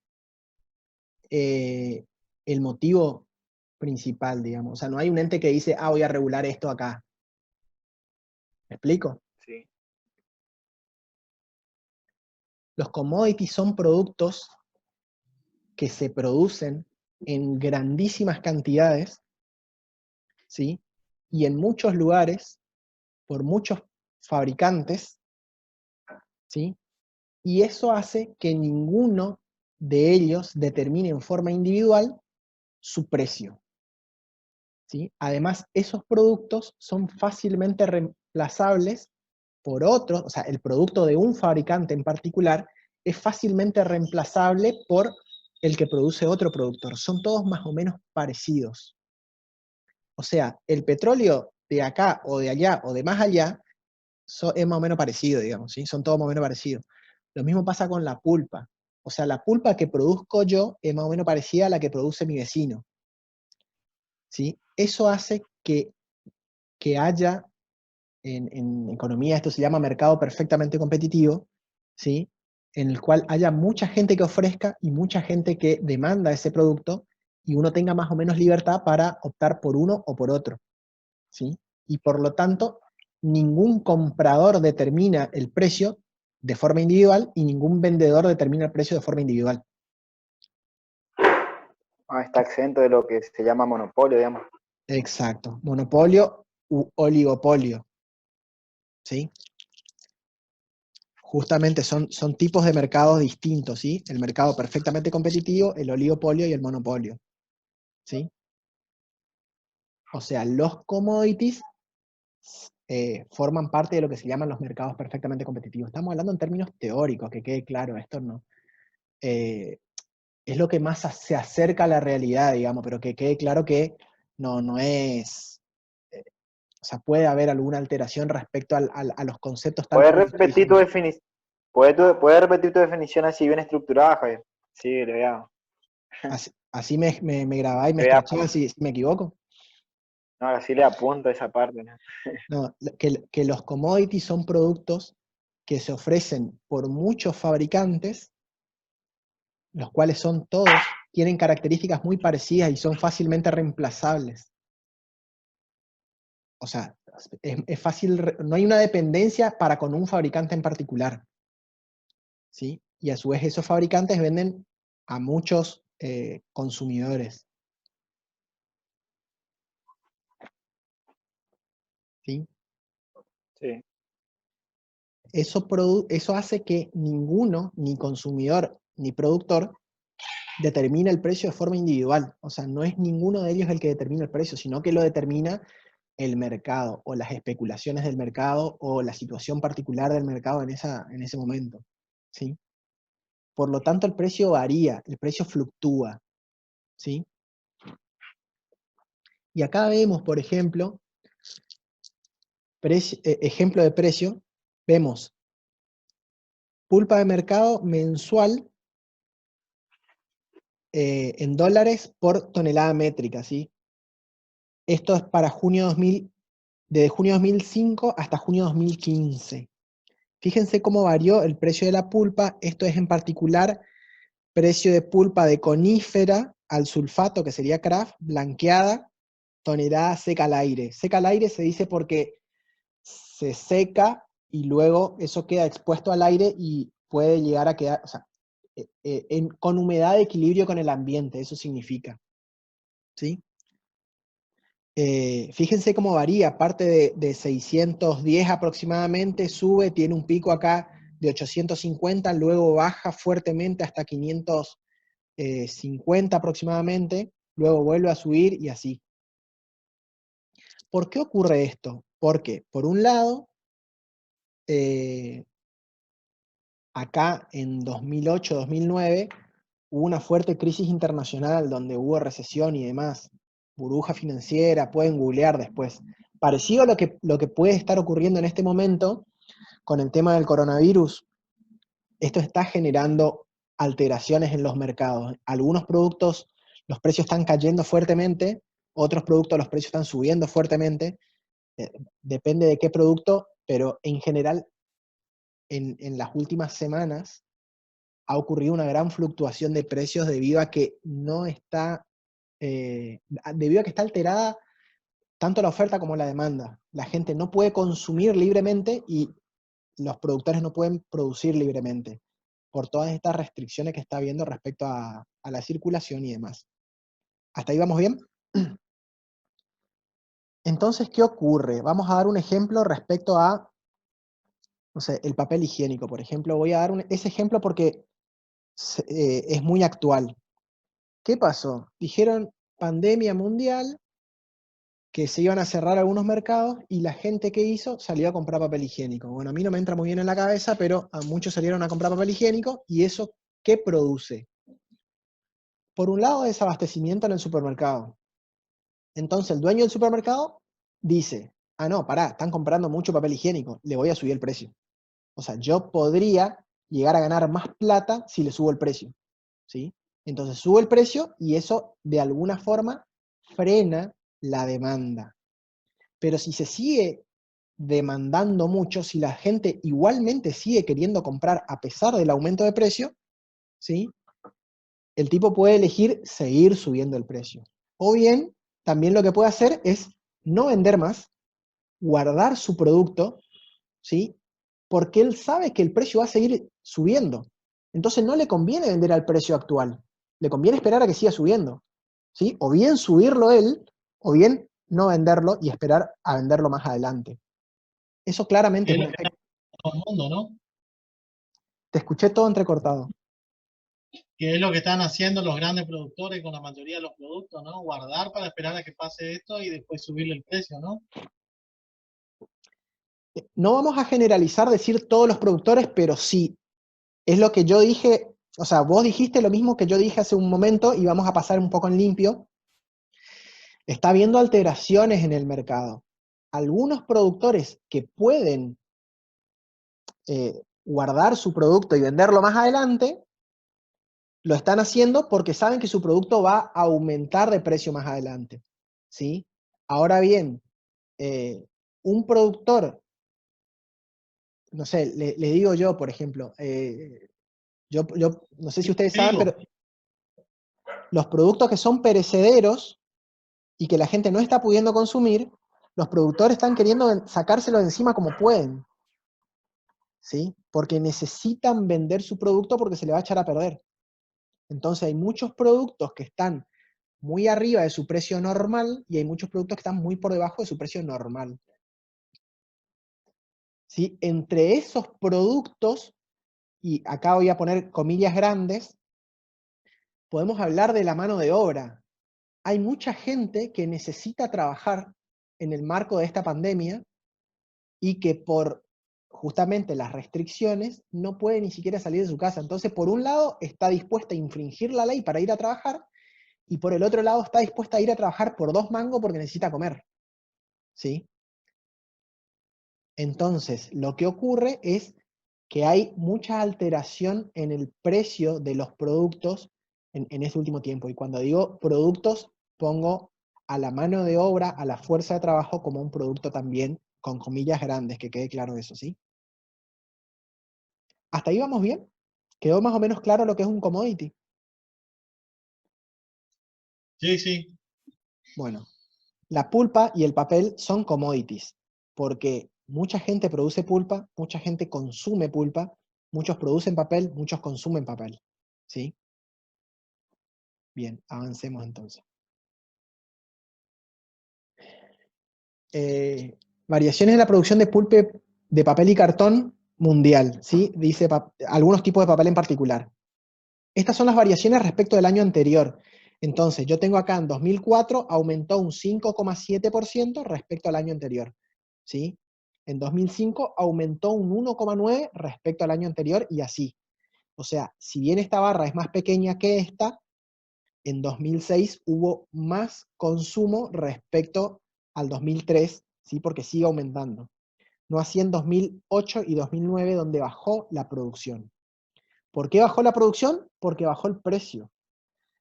el motivo principal, digamos. O sea, no hay un ente que dice, voy a regular esto acá. ¿Me explico? Sí. Los commodities son productos que se producen en grandísimas cantidades, ¿sí? Y en muchos lugares, por muchos fabricantes, ¿sí? Y eso hace que ninguno de ellos determine en forma individual su precio, ¿sí? Además, esos productos son fácilmente reemplazables por otros, o sea, el producto de un fabricante en particular es fácilmente reemplazable por el que produce otro productor. Son todos más o menos parecidos. O sea, el petróleo de acá o de allá o de más allá es más o menos parecido, digamos, ¿sí? Son todos más o menos parecidos. Lo mismo pasa con la pulpa. O sea, la pulpa que produzco yo es más o menos parecida a la que produce mi vecino, ¿sí? Eso hace que haya, en economía esto se llama mercado perfectamente competitivo, ¿sí? En el cual haya mucha gente que ofrezca y mucha gente que demanda ese producto y uno tenga más o menos libertad para optar por uno o por otro, ¿sí? Y por lo tanto, ningún comprador determina el precio de forma individual y ningún vendedor determina el precio de forma individual. Está exento de lo que se llama monopolio, digamos. Exacto. Monopolio u oligopolio, ¿sí? Justamente son tipos de mercados distintos, ¿sí? El mercado perfectamente competitivo, el oligopolio y el monopolio, ¿sí? O sea, los commodities forman parte de lo que se llaman los mercados perfectamente competitivos. Estamos hablando en términos teóricos, que quede claro, esto no. Es lo que más se acerca a la realidad, digamos, pero que quede claro que no es... o sea, puede haber alguna alteración respecto a los conceptos tal ¿Puedes como lo estoy repetir tu diciendo. definición? ¿Puedes repetir tu definición así bien estructurada, Javier? Sí, le voy a, Así me grabáis, me le voy a escracháis si me equivoco. no, así le apunto a esa parte, ¿no? No, que los commodities son productos que se ofrecen por muchos fabricantes, los cuales son todos, tienen características muy parecidas y son fácilmente reemplazables. O sea, es fácil, no hay una dependencia para con un fabricante en particular, ¿sí? Y a su vez esos fabricantes venden a muchos consumidores, ¿sí? Sí. Eso hace que ninguno, ni consumidor ni productor, determina el precio de forma individual. O sea, no es ninguno de ellos el que determina el precio, sino que lo determina el mercado, o las especulaciones del mercado, o la situación particular del mercado en ese momento, ¿sí? Por lo tanto, el precio varía, el precio fluctúa, ¿sí? Y acá vemos, por ejemplo, ejemplo de precio, vemos pulpa de mercado mensual en dólares por tonelada métrica, ¿sí? Esto es para desde junio 2005 hasta junio 2015. Fíjense cómo varió el precio de la pulpa. Esto es en particular precio de pulpa de conífera al sulfato, que sería kraft, blanqueada, tonelada seca al aire. Seca al aire se dice porque se seca y luego eso queda expuesto al aire y puede llegar a quedar, o sea, con humedad de equilibrio con el ambiente, eso significa, ¿sí? Fíjense cómo varía, parte de 610 aproximadamente, sube, tiene un pico acá de 850, luego baja fuertemente hasta 550 aproximadamente, luego vuelve a subir y así. ¿Por qué ocurre esto? Porque, por un lado, acá en 2008-2009 hubo una fuerte crisis internacional donde hubo recesión y demás, burbuja financiera, pueden googlear después. Parecido a lo que puede estar ocurriendo en este momento con el tema del coronavirus, esto está generando alteraciones en los mercados. Algunos productos, los precios están cayendo fuertemente, otros productos, los precios están subiendo fuertemente, depende de qué producto, pero en general, en las últimas semanas, ha ocurrido una gran fluctuación de precios debido a que no está, debido a que está alterada tanto la oferta como la demanda. La gente no puede consumir libremente y los productores no pueden producir libremente por todas estas restricciones que está habiendo respecto a la circulación y demás. ¿Hasta ahí vamos bien? Entonces, ¿qué ocurre? Vamos a dar un ejemplo respecto a, no sé, el papel higiénico, por ejemplo. Voy a dar ese ejemplo porque es muy actual. ¿Qué pasó? Dijeron pandemia mundial, que se iban a cerrar algunos mercados y la gente que hizo salió a comprar papel higiénico. Bueno, a mí no me entra muy bien en la cabeza, pero a muchos salieron a comprar papel higiénico y eso, ¿qué produce? Por un lado, desabastecimiento en el supermercado. Entonces el dueño del supermercado dice, ah, no, pará, están comprando mucho papel higiénico, le voy a subir el precio. O sea, yo podría llegar a ganar más plata si le subo el precio, ¿sí? Entonces sube el precio y eso de alguna forma frena la demanda. Pero si se sigue demandando mucho, si la gente igualmente sigue queriendo comprar a pesar del aumento de precio, ¿sí? El tipo puede elegir seguir subiendo el precio. O bien, también lo que puede hacer es no vender más, guardar su producto, ¿sí? Porque él sabe que el precio va a seguir subiendo. Entonces no le conviene vender al precio actual, le conviene esperar a que siga subiendo, ¿sí? O bien subirlo él, o bien no venderlo y esperar a venderlo más adelante. Eso claramente Es es lo un que efecto. está todo el mundo, ¿no? Te escuché todo entrecortado. Que es lo que están haciendo los grandes productores con la mayoría de los productos, ¿no? Guardar para esperar a que pase esto y después subirle el precio, ¿no? No vamos a generalizar, decir todos los productores, pero sí, es lo que yo dije, o sea, vos dijiste lo mismo que yo dije hace un momento y vamos a pasar un poco en limpio. Está habiendo alteraciones en el mercado. Algunos productores que pueden guardar su producto y venderlo más adelante, lo están haciendo porque saben que su producto va a aumentar de precio más adelante, ¿sí? Ahora bien, un productor, no sé, le digo yo, por ejemplo, yo no sé si ustedes saben, pero los productos que son perecederos y que la gente no está pudiendo consumir, los productores están queriendo sacárselo de encima como pueden, ¿sí? Porque necesitan vender su producto porque se le va a echar a perder. Entonces hay muchos productos que están muy arriba de su precio normal y hay muchos productos que están muy por debajo de su precio normal. ¿Sí? Entre esos productos, y acá voy a poner comillas grandes, podemos hablar de la mano de obra. Hay mucha gente que necesita trabajar en el marco de esta pandemia y que por justamente las restricciones no puede ni siquiera salir de su casa. Entonces, por un lado, está dispuesta a infringir la ley para ir a trabajar, y por el otro lado está dispuesta a ir a trabajar por 2 mangos porque necesita comer. ¿Sí? Entonces, lo que ocurre es que hay mucha alteración en el precio de los productos en este último tiempo. Y cuando digo productos, pongo a la mano de obra, a la fuerza de trabajo, como un producto también, con comillas grandes, que quede claro eso, ¿sí? ¿Hasta ahí vamos bien? ¿Quedó más o menos claro lo que es un commodity? Sí, sí. Bueno, la pulpa y el papel son commodities, porque mucha gente produce pulpa, mucha gente consume pulpa, muchos producen papel, muchos consumen papel, ¿sí? Bien, avancemos entonces. Variaciones en la producción de pulpa de papel y cartón mundial, ¿sí? Dice algunos tipos de papel en particular. Estas son las variaciones respecto del año anterior. Entonces, yo tengo acá en 2004 aumentó un 5,7% respecto al año anterior, ¿sí? En 2005 aumentó un 1,9% respecto al año anterior y así. O sea, si bien esta barra es más pequeña que esta, en 2006 hubo más consumo respecto al 2003, ¿sí? Porque sigue aumentando. No así en 2008 y 2009, donde bajó la producción. ¿Por qué bajó la producción? Porque bajó el precio.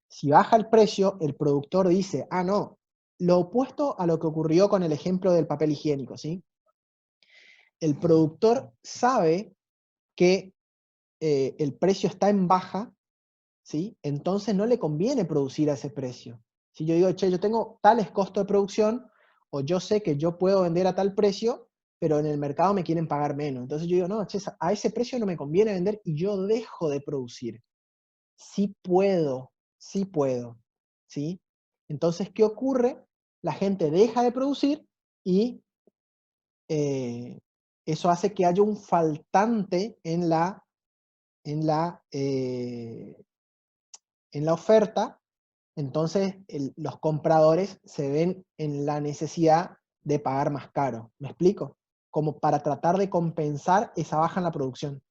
Si baja el precio, el productor dice, ah, no, lo opuesto a lo que ocurrió con el ejemplo del papel higiénico, ¿sí? El productor sabe que el precio está en baja, ¿sí? Entonces no le conviene producir a ese precio. Si yo digo, che, yo tengo tales costos de producción, o yo sé que yo puedo vender a tal precio, pero en el mercado me quieren pagar menos. Entonces yo digo, no, che, a ese precio no me conviene vender y yo dejo de producir. Sí puedo, sí puedo, ¿sí? Entonces, ¿qué ocurre? La gente deja de producir y eso hace que haya un faltante en la oferta. Entonces los compradores se ven en la necesidad de pagar más caro. ¿Me explico? Como para tratar de compensar esa baja en la producción.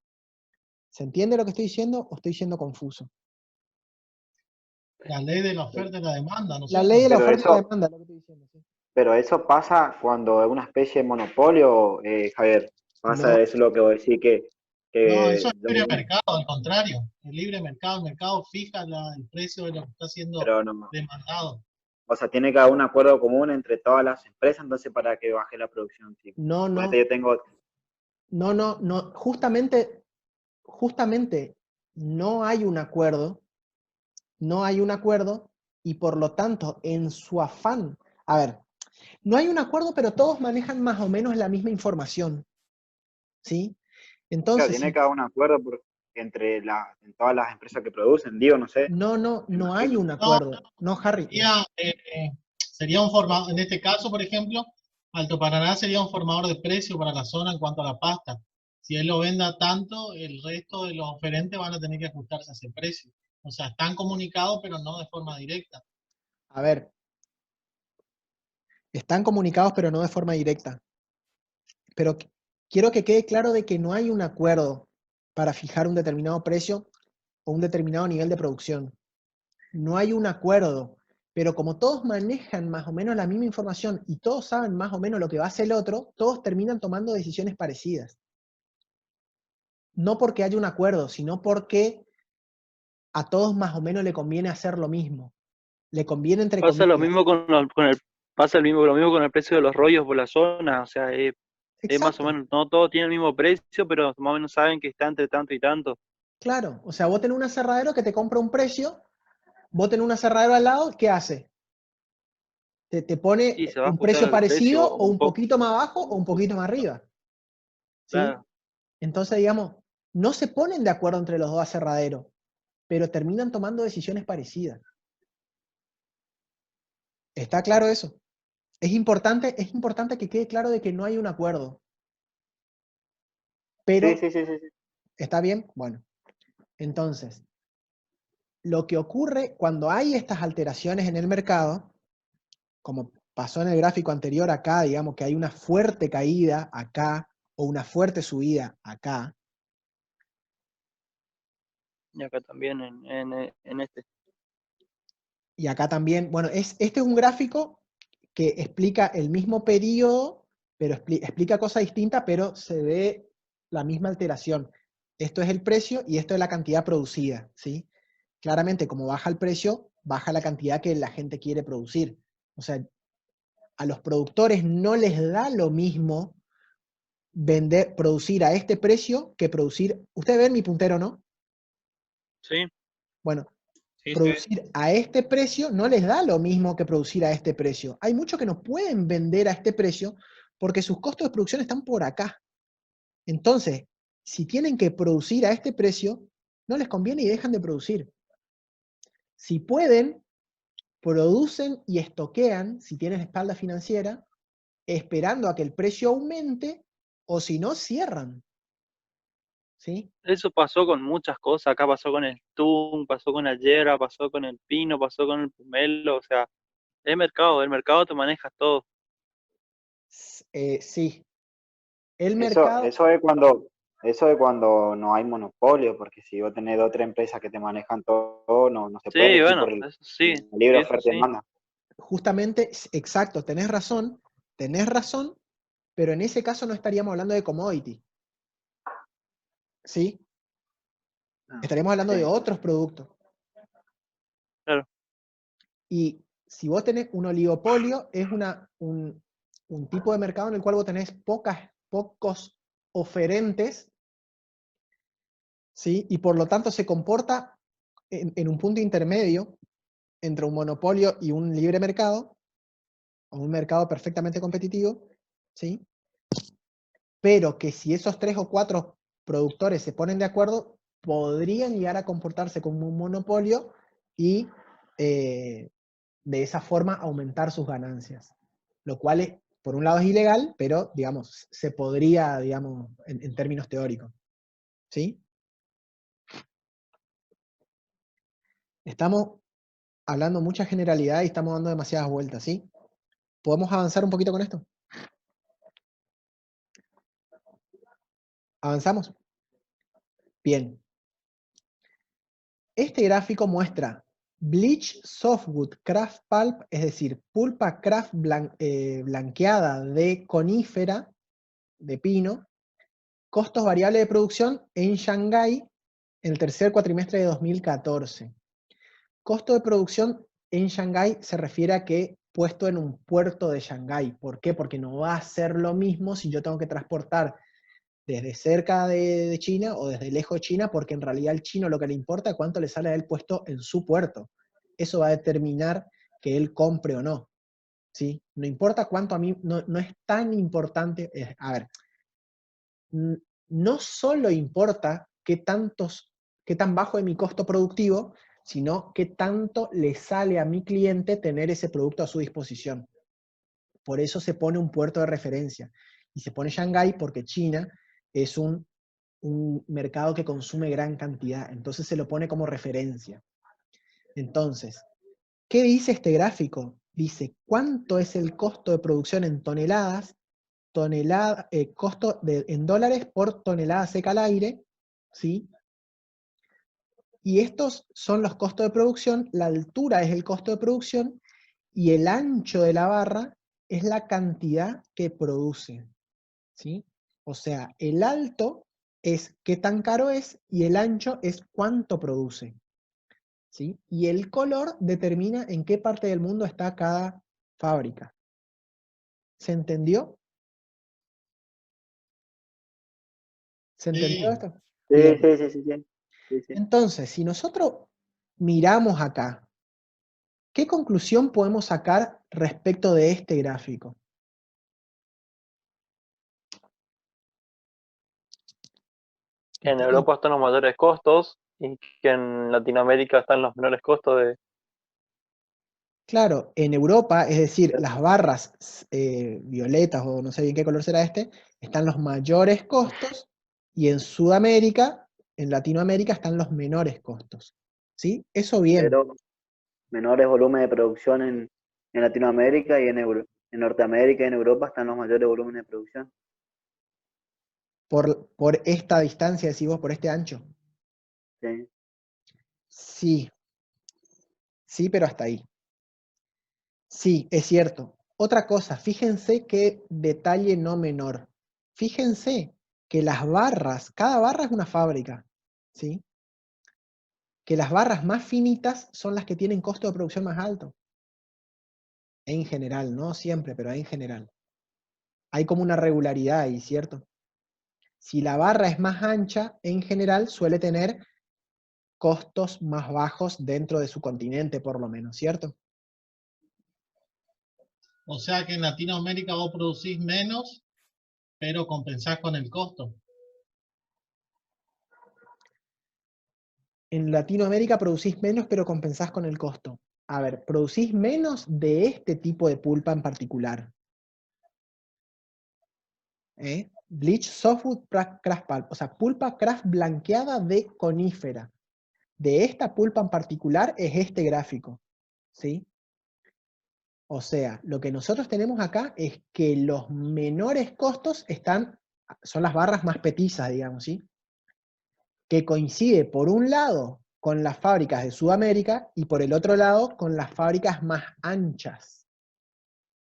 ¿Se entiende lo que estoy diciendo o estoy siendo confuso? La ley de la oferta y la demanda, ¿no es La ley de cierto? la Pero oferta y la eso, demanda, es lo que estoy diciendo. ¿Sí? pero eso pasa cuando es una especie de monopolio, Javier. Pasa No, eso lo que vos decís No, eso que es libre mercado, al contrario. El libre mercado, el mercado fija el precio de lo que está siendo pero no. demandado. O sea, tiene que haber un acuerdo común entre todas las empresas, entonces para que baje la producción, sí. no, Suponete no, yo tengo, no, justamente no hay un acuerdo, y por lo tanto, en su afán, a ver, no hay un acuerdo, pero todos manejan más o menos la misma información, ¿sí? claro, Entonces, tiene que haber un acuerdo entre en todas las empresas que producen, digo, no sé, me no hay imagino. un No, acuerdo, no, Harry, sería un formador, en este caso, por ejemplo, Alto Paraná sería un formador de precio para la zona en cuanto a la pasta. Si él lo venda tanto, el resto de los oferentes van a tener que ajustarse a ese precio. O sea, están comunicados, pero no de forma directa. a ver, están comunicados, pero no de forma directa. Pero quiero que quede claro de que no hay un acuerdo para fijar un determinado precio o un determinado nivel de producción. No hay un acuerdo, pero como todos manejan más o menos la misma información y todos saben más o menos lo que va a hacer el otro, todos terminan tomando decisiones parecidas. No porque haya un acuerdo, sino porque a todos más o menos le conviene hacer lo mismo. Le conviene entre Pasa lo comillas. mismo pasa lo mismo con el precio de los rollos por la zona, o sea, es más o Exacto, menos, no todo tiene el mismo precio, pero más o menos saben que está entre tanto y tanto. claro. O sea, vos tenés un aserradero que te compra un precio, vos tenés un aserradero al lado, ¿qué hace? Te Y pone se va a un ajustar precio el precio parecido o un un poco, poquito más abajo o un poquito más arriba. ¿Sí? claro. Entonces, digamos, no se ponen de acuerdo entre los dos aserraderos, pero terminan tomando decisiones parecidas. ¿Está claro eso? Es importante que quede claro de que no hay un acuerdo. Sí, Pero, sí, sí, sí, sí. ¿está bien? Bueno, entonces, lo que ocurre cuando hay estas alteraciones en el mercado, como pasó en el gráfico anterior acá, digamos que hay una fuerte caída acá o una fuerte subida acá, Y acá también en este. Y acá también, bueno, este es un gráfico que explica el mismo periodo, pero explica cosas distintas, pero se ve la misma alteración. Esto es el precio y esto es la cantidad producida, ¿sí? Claramente, como baja el precio, baja la cantidad que la gente quiere producir. O sea, a los productores no les da lo mismo producir a este precio que producir. Ustedes ven mi puntero, ¿no? Sí, Bueno, Sí, sí. producir a este precio no les da lo mismo que producir a este precio. Hay muchos que no pueden vender a este precio porque sus costos de producción están por acá. Entonces, si tienen que producir a este precio, no les conviene y dejan de producir. Si pueden, producen y estoquean, si tienen espalda financiera, esperando a que el precio aumente, o si no, cierran. ¿Sí? eso pasó con muchas cosas. Acá pasó con el tun, pasó con la yerba, pasó con el pino, pasó con el pomelo. O sea, el mercado te maneja todo. Sí. El Eso, mercado, eso es cuando no hay monopolio, porque si vos tenés dos o tres empresas que te manejan todo, no se puede Sí, regir por bueno, el eso sí, libre eso oferta y sí. demanda. justamente, exacto, tenés razón, pero en ese caso no estaríamos hablando de commodity. ¿Sí? Ah, Estaríamos hablando de sí. otros productos. Claro. Y si vos tenés un oligopolio, es un tipo de mercado en el cual vos tenés pocos oferentes, ¿sí? Y por lo tanto se comporta en un punto intermedio entre un monopolio y un libre mercado, o un mercado perfectamente competitivo, ¿sí? Pero que si esos 3 o 4 productores se ponen de acuerdo, podrían llegar a comportarse como un monopolio y de esa forma aumentar sus ganancias. Lo cual, por un lado, es ilegal, pero, digamos, se podría, digamos, en términos teóricos. ¿Sí? Estamos hablando mucha generalidad y estamos dando demasiadas vueltas, ¿sí? ¿Podemos avanzar un poquito con esto? ¿Avanzamos? Bien. Este gráfico muestra bleach softwood craft pulp, es decir, pulpa craft blanqueada de conífera, de pino, costos variables de producción en Shanghái en el tercer cuatrimestre de 2014. Costo de producción en Shanghái se refiere a que puesto en un puerto de Shanghái. ¿Por qué? Porque no va a ser lo mismo si yo tengo que transportar desde cerca de China o desde lejos de China, porque en realidad al chino lo que le importa es cuánto le sale a él puesto en su puerto. Eso va a determinar que él compre o no. ¿Sí? No importa cuánto a mí, no es tan importante, a ver, no solo importa qué tan bajo es mi costo productivo, sino qué tanto le sale a mi cliente tener ese producto a su disposición. Por eso se pone un puerto de referencia. Y se pone Shanghái porque China es un mercado que consume gran cantidad. Entonces se lo pone como referencia. Entonces, ¿qué dice este gráfico? Dice cuánto es el costo de producción en toneladas, en dólares por tonelada seca al aire, ¿sí? Y estos son los costos de producción, la altura es el costo de producción, y el ancho de la barra es la cantidad que produce, ¿sí? O sea, el alto es qué tan caro es, y el ancho es cuánto produce, ¿sí? Y el color determina en qué parte del mundo está cada fábrica. ¿Se entendió? ¿Se entendió Sí, esto? Sí, Bien. sí, sí, sí, sí. Sí, sí. Entonces, si nosotros miramos acá, ¿qué conclusión podemos sacar respecto de este gráfico? Que en Ustedes- Europa están los mayores costos y que en Latinoamérica están los menores costos de... Claro, en Europa, es decir, las barras violetas o no sé bien qué color será este, están los mayores costos y en Sudamérica, en Latinoamérica están los menores costos. ¿Sí? Eso bien. Pero menores volúmenes de producción en Latinoamérica y en Norteamérica y en Europa están los mayores volúmenes de producción. Por esta distancia, decís vos, por este ancho. Sí. Sí, Sí, pero hasta ahí. Sí, es cierto. Otra cosa, fíjense qué detalle no menor. Fíjense que las barras, cada barra es una fábrica, ¿sí? Que las barras más finitas son las que tienen costo de producción más alto. En general, no siempre, pero en general. Hay como una regularidad ahí, ¿cierto? Si la barra es más ancha, en general suele tener costos más bajos dentro de su continente, por lo menos, ¿cierto? O sea que en Latinoamérica vos producís menos, pero compensás con el costo. En Latinoamérica producís menos, pero compensás con el costo. A ver, producís menos de este tipo de pulpa en particular. Bleach Softwood Kraft Pulp, o sea, pulpa craft blanqueada de conífera. De esta pulpa en particular es este gráfico, ¿sí? O sea, lo que nosotros tenemos acá es que los menores costos son las barras más petizas, digamos, ¿sí? Que coincide por un lado con las fábricas de Sudamérica y por el otro lado con las fábricas más anchas,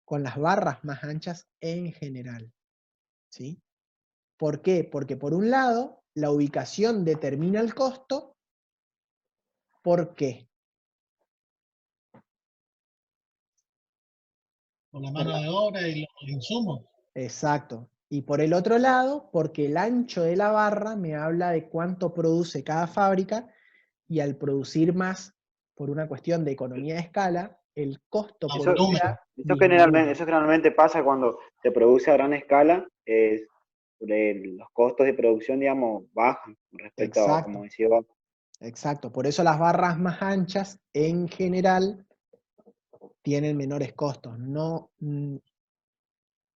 con las barras más anchas en general, ¿sí? ¿Por qué? Porque por un lado, la ubicación determina el costo. ¿Por qué? Con la mano de obra y los insumos. Exacto. Y por el otro lado, porque el ancho de la barra me habla de cuánto produce cada fábrica, y al producir más, por una cuestión de economía de escala, el costo A por volumen. unidad Generalmente, disminuye. eso generalmente pasa cuando se produce a gran escala, los costos de producción, digamos, bajan con respecto a, como Exacto, decía vos. exacto. Por eso las barras más anchas, en general, tienen menores costos. No,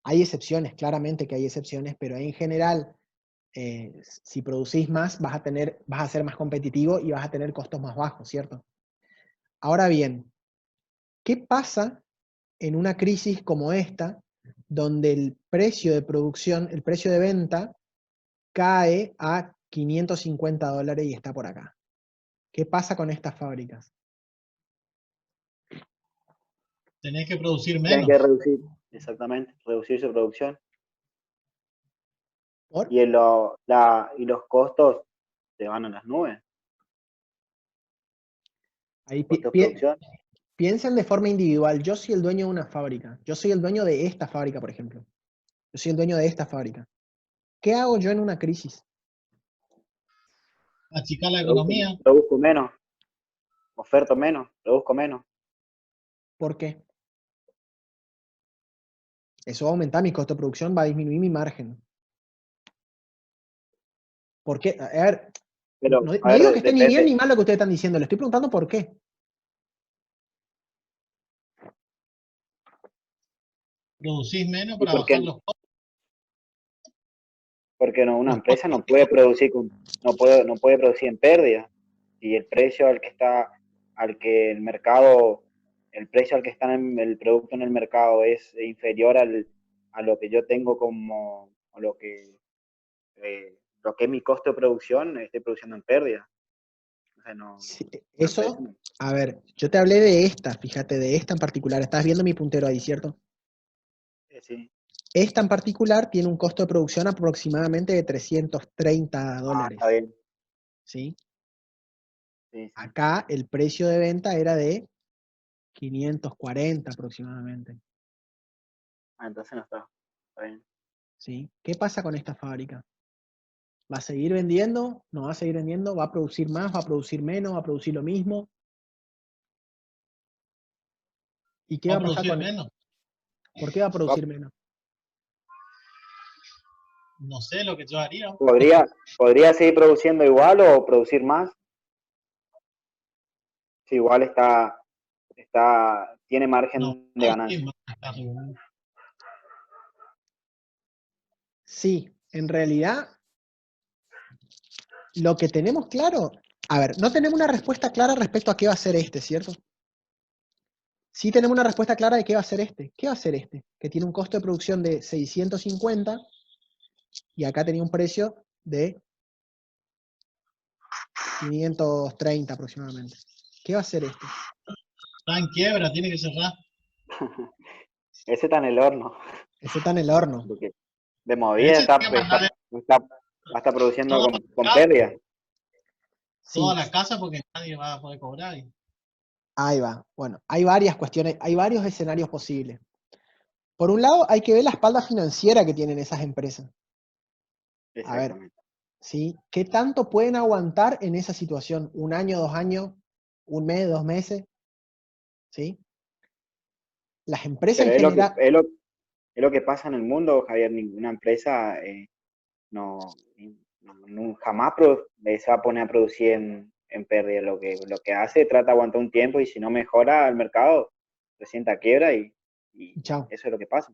hay excepciones, claramente que hay excepciones, pero en general, si producís más, vas a ser más competitivo y vas a tener costos más bajos, ¿cierto? Ahora bien, ¿qué pasa en una crisis como esta, donde el precio de producción, el precio de venta, cae a $550 y está por acá? ¿Qué pasa con estas fábricas? Tenés que producir Tienen menos. que reducir, exactamente, reducir su producción. ¿Por? Y, y los costos se van a las nubes. Ahí Costos de producción. piensen de forma individual. Yo soy el dueño de una fábrica. Yo soy el dueño de esta fábrica, por ejemplo. Yo soy el dueño de esta fábrica. ¿Qué hago yo en una crisis? Achicar la economía. Produzco menos, oferto menos, produzco menos. ¿Por qué? Eso va a aumentar mi costo de producción, va a disminuir mi margen. ¿Por qué? A ver, Pero, no digo que esté ni bien depende. ni mal lo que ustedes están diciendo, le estoy preguntando por qué. Producís menos ¿Y para por bajar qué? los costos. Porque no, una Los empresa costos no puede producir no puede producir en pérdida. Y el precio al que el mercado, el precio al que está el producto en el mercado es inferior a lo que yo tengo como, a lo que es mi costo de producción, estoy produciendo en pérdida. O sea, no, Sí, una empresa eso, no. a ver, yo te hablé de esta, fíjate, de esta en particular. Estás viendo mi puntero ahí, ¿cierto? Sí. Esta en particular tiene un costo de producción aproximadamente de $330, Está bien. ¿sí? Sí, sí. Acá el precio de venta era de 540 aproximadamente, Entonces no está. Está bien. ¿sí? ¿Qué pasa con esta fábrica? ¿Va a seguir vendiendo? ¿No va a seguir vendiendo? ¿Va a producir más? ¿Va a producir menos? ¿Va a producir lo mismo? ¿Y qué va va a a pasar producir con esto? menos. ¿Por qué va a producir menos? No sé lo que yo haría. ¿Podría seguir produciendo igual o producir más? Si igual tiene No, margen de sí, ganancia. Sí, en realidad lo que tenemos claro, a ver, no tenemos una respuesta clara respecto a qué va a ser este, ¿cierto? Sí tenemos una respuesta clara de qué va a ser este. ¿Qué va a ser este? Que tiene un costo de producción de 650 y acá tenía un precio de 530 aproximadamente. ¿Qué va a ser este? Está en quiebra, tiene que cerrar. Ese está en el horno. Ese está en el horno. Porque de movida Ese está, tiene que mandar está produciendo toda con la pérdida. Sí, toda la casa porque nadie va a poder cobrar. ahí va. Bueno, hay varias cuestiones, hay varios escenarios posibles. Por un lado, hay que ver la espalda financiera que tienen esas empresas. A ver, Exactamente. ¿sí? ¿Qué tanto pueden aguantar en esa situación? ¿Un año, 2 años? ¿Un mes, 2 meses? ¿Sí? Las empresas Pero en general, es lo que pasa en el mundo, Javier. Ninguna empresa no, jamás se va a poner a producir en pérdida. Lo que hace, trata de aguantar un tiempo y si no mejora el mercado, presenta quiebra y chao. eso es lo que pasa.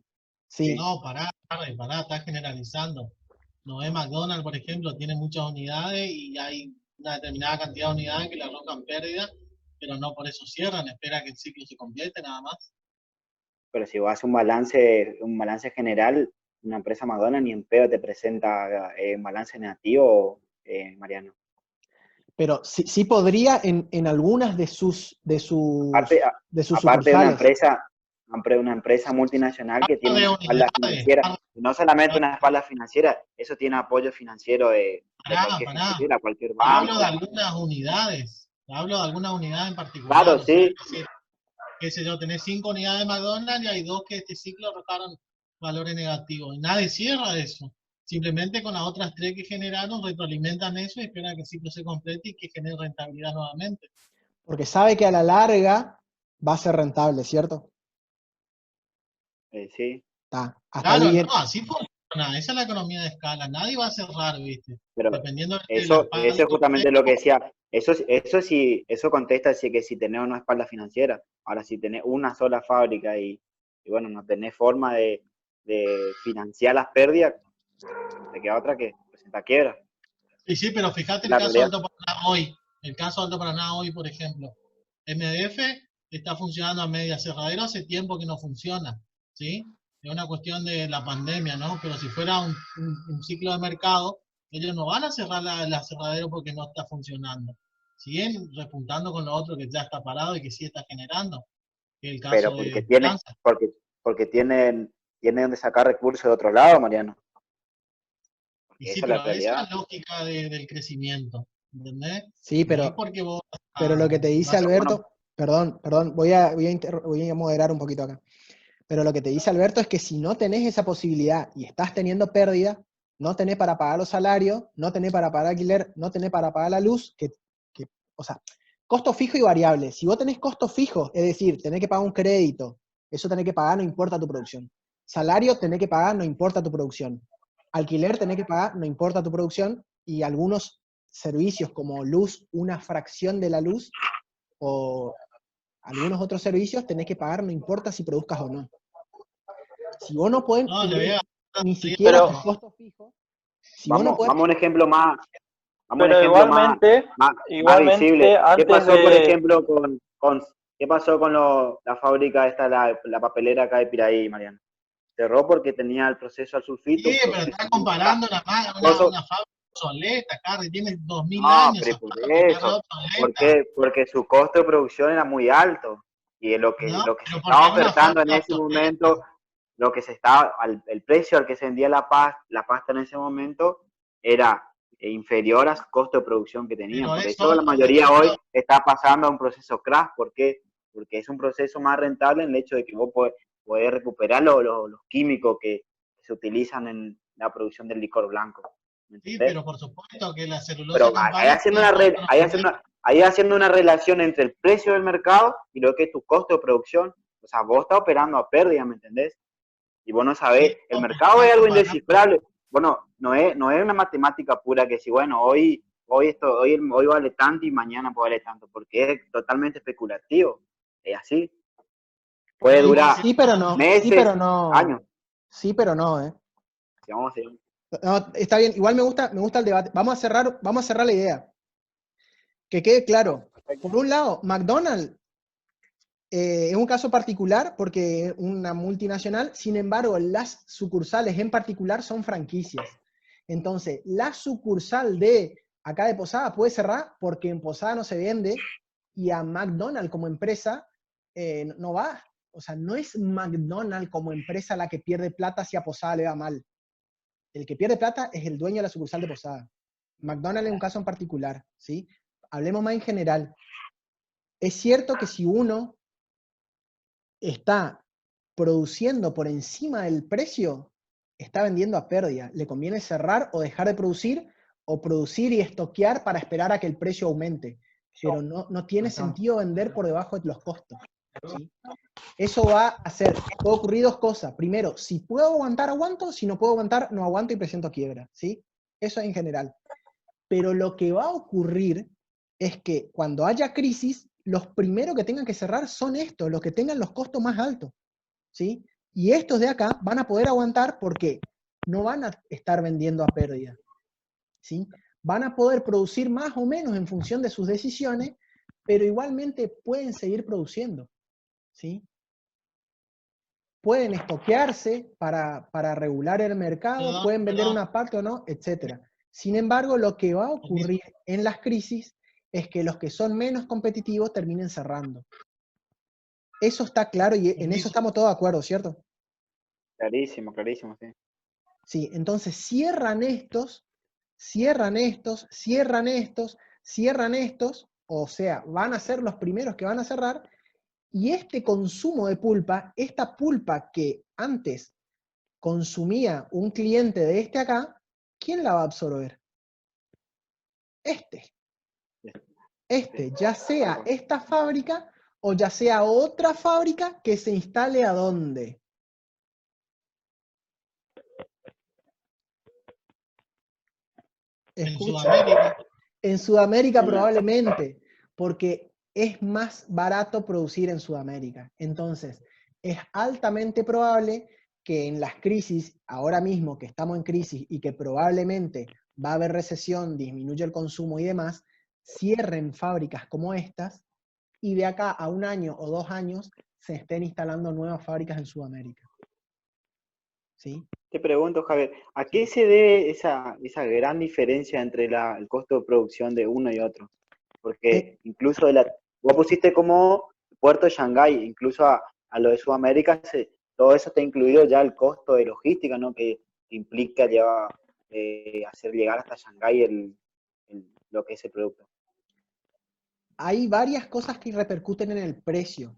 Sí, No, pará, estás generalizando. Noé McDonald, por ejemplo, tiene muchas unidades y hay una determinada cantidad de unidades que le arrojan pérdida, pero no por eso cierran, espera que el ciclo se complete nada más. Pero si vos haces un balance general, una empresa McDonald's ni en pedo te presenta un balance negativo, Mariano. pero sí podría en algunas de sus Aparte, aparte sucursales. de una empresa multinacional que tiene Hablo de una espalda unidades, financiera, y no solamente una espalda financiera, eso tiene apoyo financiero de cualquier pará. financiera, cualquier Te hablo de banco. algunas unidades, te hablo de algunas unidades en Claro, particular. O sea, sí, es decir, qué sé yo, tenés 5 unidades de McDonald's y hay 2 que este ciclo arrojaron valores negativos. Y nadie cierra eso. Simplemente con las otras 3 que generaron retroalimentan eso y esperan que el ciclo se complete y que genere rentabilidad nuevamente. Porque sabe que a la larga va a ser rentable, ¿cierto? sí, Hasta ahí Claro, bien. no, así funciona. Esa es la economía de escala. Nadie va a cerrar, ¿viste? pero Dependiendo de la eso espalda es justamente lo que que decía. Eso contesta si que si tenés una espalda financiera. Ahora, si tenés una sola fábrica y bueno, no tenés forma de financiar las pérdidas, no te queda otra que presentar quiebra. Sí, pero fíjate Es el la caso de realidad. Alto Paraná hoy. El caso de Alto Paraná hoy, por ejemplo. MDF está funcionando a media cerradera, hace tiempo que no funciona, ¿sí? Es una cuestión de la pandemia, ¿no? Pero si fuera un ciclo de mercado, ellos no van a cerrar la cerradera porque no está funcionando. Siguen repuntando con lo otro que ya está parado y que sí está generando, que es el Pero caso de Esperanza. porque tienen donde sacar recursos de otro lado, Mariano. Y Porque sí, esa es la pero esa es realidad. la lógica del crecimiento, ¿entendés? Sí, No es porque vos pero lo que te dice vas a... Pero bueno, Alberto, perdón, voy a moderar un poquito acá. Pero lo que te dice Alberto es que si no tenés esa posibilidad y estás teniendo pérdida, no tenés para pagar los salarios, no tenés para pagar alquiler, no tenés para pagar la luz, o sea, costo fijo y variable. Si vos tenés costo fijo, es decir, tenés que pagar un crédito, eso tenés que pagar, no importa tu producción. Salario tenés que pagar, no importa tu producción. Alquiler tenés que pagar, no importa tu producción. Y algunos servicios como luz, una fracción de la luz, o algunos otros servicios tenés que pagar, no importa si produzcas o no. Si vos no podés No, le cubrir voy a... ni siquiera Pero, tus costos fijos, si vos no podés... vamos a un ejemplo más, vamos a un pero ejemplo más, más igualmente, visible. ¿Qué antes pasó, por de, ejemplo, qué pasó con la fábrica esta, la papelera acá de Piraí, Mariano? Cerró porque tenía el proceso al sulfito, Sí, un pero proceso está muy caro. comparando una fábrica obsoleta, Carly, tiene 2000 No, años pero esa por fábrica, está eso. ¿Por obsoleta. qué? Porque su costo de producción era muy alto. Y No, lo que se pero porque estaba es una ofertando en fábrica ese obsoleta. momento, el precio al que se vendía la pasta en ese momento era inferior a su costo de producción que tenían. Pero Por es eso solo la un mayoría hoy ejemplo. está pasando a un proceso crash. ¿Por qué? Porque es un proceso más rentable en el hecho de que vos podés recuperar los químicos que se utilizan en la producción del licor blanco. ¿Me Sí, entendés? pero por supuesto que la celulosa Pero campana tiene costo nominal. ahí haciendo una relación entre el precio del mercado y lo que es tu costo de producción. O sea, vos estás operando a pérdida, ¿me entendés? Y vos no Sí, sabés, el no, pero mercado es estás algo comparando. indescifrable. Bueno, no es una matemática pura que si, bueno, hoy vale tanto y mañana puede valer tanto, porque es totalmente especulativo. Es así. Puede No, y durar porque Sí, pero no, sí, pero meses, no, años. sí, pero no, ¿eh? Digamos así. No, está bien, igual me gusta el debate. Vamos a cerrar la idea. Que quede claro. Por un lado, McDonald's es un caso particular porque es una multinacional, sin embargo, las sucursales en particular son franquicias. Entonces, la sucursal de acá de Posada puede cerrar porque en Posada no se vende y a McDonald's como empresa no va. O sea, no es McDonald's como empresa la que pierde plata si a Posada le va mal. El que pierde plata es el dueño de la sucursal de Posada. McDonald's es un caso en particular, ¿sí? Hablemos más en general. Es cierto que si uno está produciendo por encima del precio, está vendiendo a pérdida. Le conviene cerrar o dejar de producir, o producir y estoquear para esperar a que el precio aumente. Pero no tiene sentido vender por debajo de los costos, ¿sí? Eso va a hacer, puede ocurrir dos cosas. Primero, si puedo aguantar, aguanto. Si no puedo aguantar, no aguanto y presento quiebra, ¿sí? Eso en general. Pero lo que va a ocurrir es que cuando haya crisis, los primeros que tengan que cerrar son estos, los que tengan los costos más altos, ¿sí? Y estos de acá van a poder aguantar porque no van a estar vendiendo a pérdida, ¿sí? Van a poder producir más o menos en función de sus decisiones, pero igualmente pueden seguir produciendo, ¿sí? Pueden estoquearse para regular el mercado, pueden vender una parte o no, etc. Sin embargo, lo que va a ocurrir en las crisis es que los que son menos competitivos terminen cerrando. Eso está claro y en eso estamos todos de acuerdo, ¿cierto? Clarísimo, clarísimo, sí. Sí, entonces cierran estos, o sea, van a ser los primeros que van a cerrar, y este consumo de pulpa, esta pulpa que antes consumía un cliente de este acá, ¿quién la va a absorber? Ya sea esta fábrica o ya sea otra fábrica que se instale ¿a dónde? En Sudamérica. En Sudamérica probablemente, porque es más barato producir en Sudamérica. Entonces, es altamente probable que en las crisis, ahora mismo que estamos en crisis y que probablemente va a haber recesión, disminuye el consumo y demás, cierren fábricas como estas y de acá a 1 año o 2 años se estén instalando nuevas fábricas en Sudamérica. ¿Sí? Te pregunto, Javier, ¿a qué se debe esa gran diferencia entre el costo de producción de uno y otro? Porque incluso vos pusiste como puerto de Shanghái, incluso a lo de Sudamérica, todo eso está incluido ya el costo de logística, ¿no? Que implica hacer llegar hasta Shanghái lo que es el producto. Hay varias cosas que repercuten en el precio.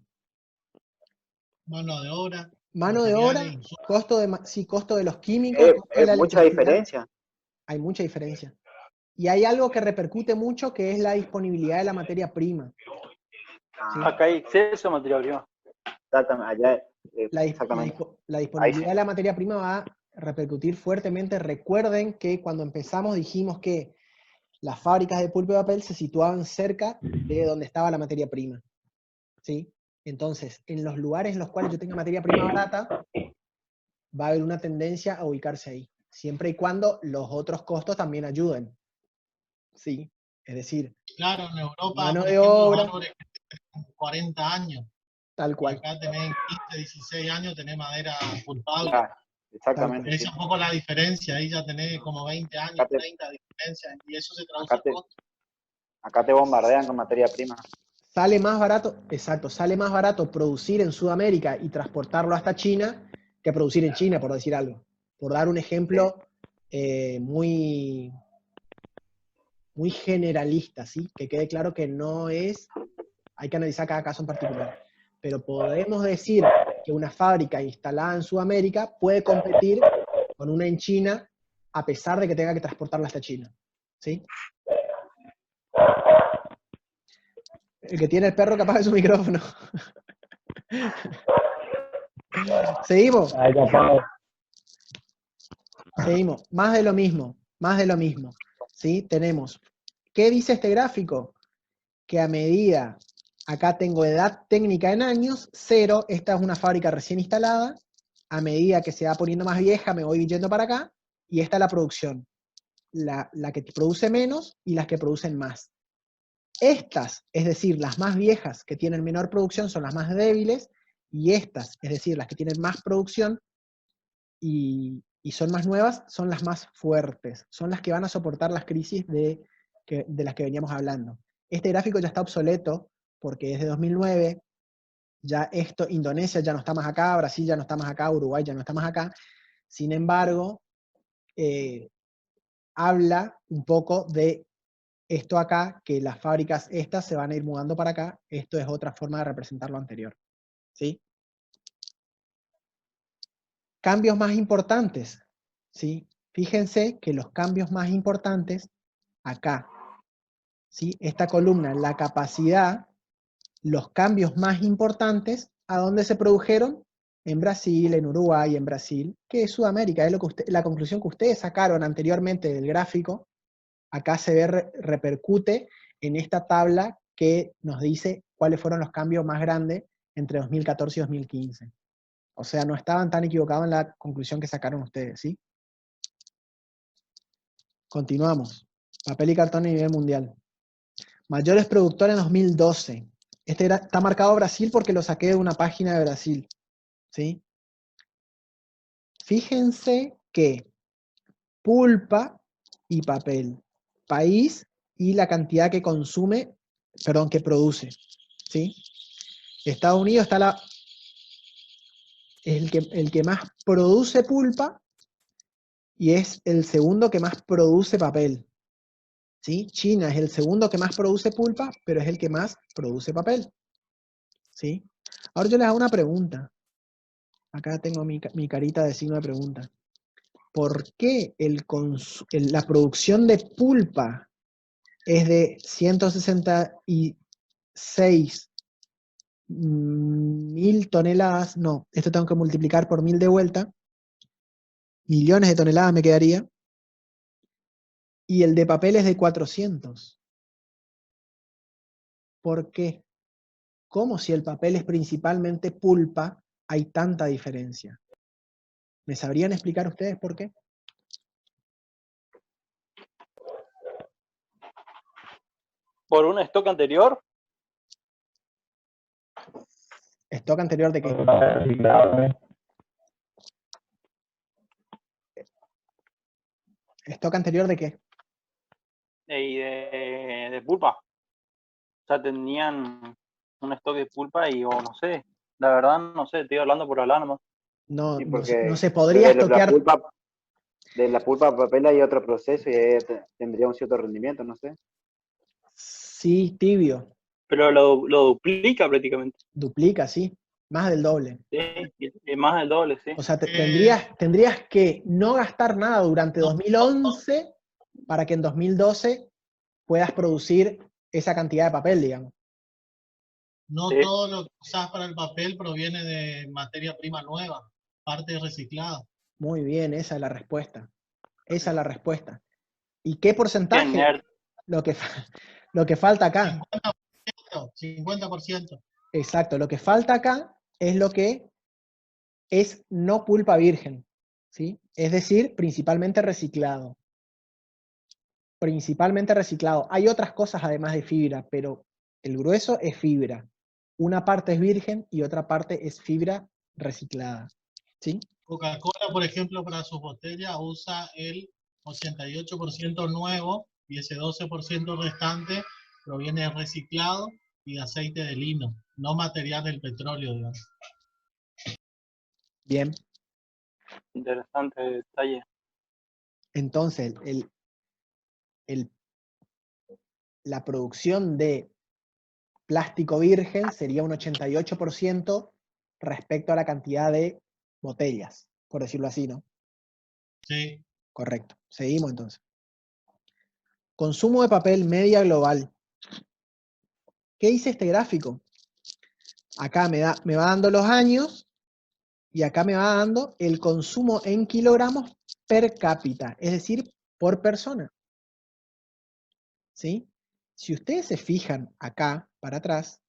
Mano de obra. Mano de obra, costo de los químicos, costo de la mucha diferencia. Hay mucha diferencia. Y hay algo que repercute mucho que es la disponibilidad de la materia prima. ¿Sí? Acá hay exceso de materia prima. Exactamente, allá, la disponibilidad de la materia prima va a repercutir fuertemente. Recuerden que cuando empezamos dijimos que las fábricas de pulpa y papel se situaban cerca de donde estaba la materia prima, ¿sí? Entonces, en los lugares en los cuales yo tenga materia prima barata, va a haber una tendencia a ubicarse ahí, siempre y cuando los otros costos también ayuden, ¿sí? Es decir, claro, en Europa, mano por de ejemplo, obra, los árboles que tienen 40 años. tal cual. Acá tenés 15, 16 años, tenés madera pulpable. Claro, exactamente. Esa es un poco la diferencia, ahí ya tenés como 20 años, 30 diferencias, y eso se traduce en costo. Acá te bombardean con materia prima. Sale más barato, exacto, sale más barato producir en Sudamérica y transportarlo hasta China que producir en China, por decir algo. Por dar un ejemplo muy generalista, ¿sí? Que quede claro que no es, hay que analizar cada caso en particular. Pero podemos decir que una fábrica instalada en Sudamérica puede competir con una en China a pesar de que tenga que transportarla hasta China, ¿sí? El que tiene el perro que apague su micrófono. Seguimos. Seguimos. Más de lo mismo. ¿Sí? Tenemos. ¿Qué dice este gráfico? Que a medida, acá tengo edad técnica en años, 0, esta es una fábrica recién instalada, a medida que se va poniendo más vieja me voy yendo para acá, y esta es la producción. La que produce menos y las que producen más. Estas, es decir, las más viejas que tienen menor producción son las más débiles, y estas, es decir, las que tienen más producción y son más nuevas, son las más fuertes, son las que van a soportar las crisis de las que veníamos hablando. Este gráfico ya está obsoleto porque es de 2009, Ya esto, Indonesia ya no está más acá, Brasil ya no está más acá, Uruguay ya no está más acá. Sin embargo, habla un poco de esto acá, que las fábricas estas se van a ir mudando para acá. Esto es otra forma de representar lo anterior. ¿Sí? Cambios más importantes. ¿Sí? Fíjense que los cambios más importantes acá, ¿sí? Esta columna, la capacidad, los cambios más importantes, ¿a dónde se produjeron? En Brasil, en Uruguay, en Brasil, que es Sudamérica, es lo que la conclusión que ustedes sacaron anteriormente del gráfico, acá se ve, repercute en esta tabla que nos dice cuáles fueron los cambios más grandes entre 2014 y 2015. O sea, no estaban tan equivocados en la conclusión que sacaron ustedes, ¿sí? Continuamos. Papel y cartón a nivel mundial. Mayores productores en 2012. Está marcado Brasil porque lo saqué de una página de Brasil. ¿Sí? Fíjense que pulpa y papel. País y la cantidad que consume, perdón, que produce. ¿Sí? Estados Unidos está es el que más produce pulpa y es el segundo que más produce papel. ¿Sí? China es el segundo que más produce pulpa, pero es el que más produce papel. ¿Sí? Ahora yo les hago una pregunta. Acá tengo mi carita de signo de pregunta. ¿Por qué la producción de pulpa es de 166.000 toneladas? No, esto tengo que multiplicar por 1000 de vuelta. Millones de toneladas me quedaría. Y el de papel es de 400. ¿Por qué? ¿Cómo si el papel es principalmente pulpa, hay tanta diferencia? ¿Me sabrían explicar ustedes por qué? ¿Por un stock anterior? ¿Stock anterior de qué? ¿Stock anterior de qué? Y de pulpa. O sea, tenían un stock de pulpa y, o no sé, la verdad no sé, estoy hablando por hablar nomás. No, Sí, no se porque podría estoquear. de la pulpa a papel hay otro proceso y ahí tendría un cierto rendimiento, no sé. Sí, tibio. Pero lo duplica prácticamente. Duplica, sí. Más del doble. Sí, y más del doble, sí. O sea, tendrías que no gastar nada durante No, 2011 para que en 2012 puedas producir esa cantidad de papel, digamos. no Sí. todo lo que usás para el papel proviene de materia prima nueva, parte reciclada. Muy bien, esa es la respuesta. Esa es la respuesta. ¿Y qué porcentaje? Qué nerd. Lo que, lo que falta acá. 50%. Exacto, lo que falta acá es lo que es no pulpa virgen, ¿sí? Es decir, principalmente reciclado. Principalmente reciclado. Hay otras cosas además de fibra, pero el grueso es fibra. Una parte es virgen y otra parte es fibra reciclada, ¿sí? Coca-Cola, por ejemplo, para sus botellas usa el 88% nuevo y ese 12% restante proviene de reciclado y de aceite de lino, no material del petróleo, digamos. Bien, Interesante detalle. entonces la producción de plástico virgen sería un 88% respecto a la cantidad de botellas, por decirlo así, ¿no? Sí. Correcto. Seguimos entonces. Consumo de papel media global. ¿Qué dice este gráfico? Acá me va dando los años y acá me va dando el consumo en kilogramos per cápita, es decir, por persona. ¿Sí? Si ustedes se fijan acá, para atrás,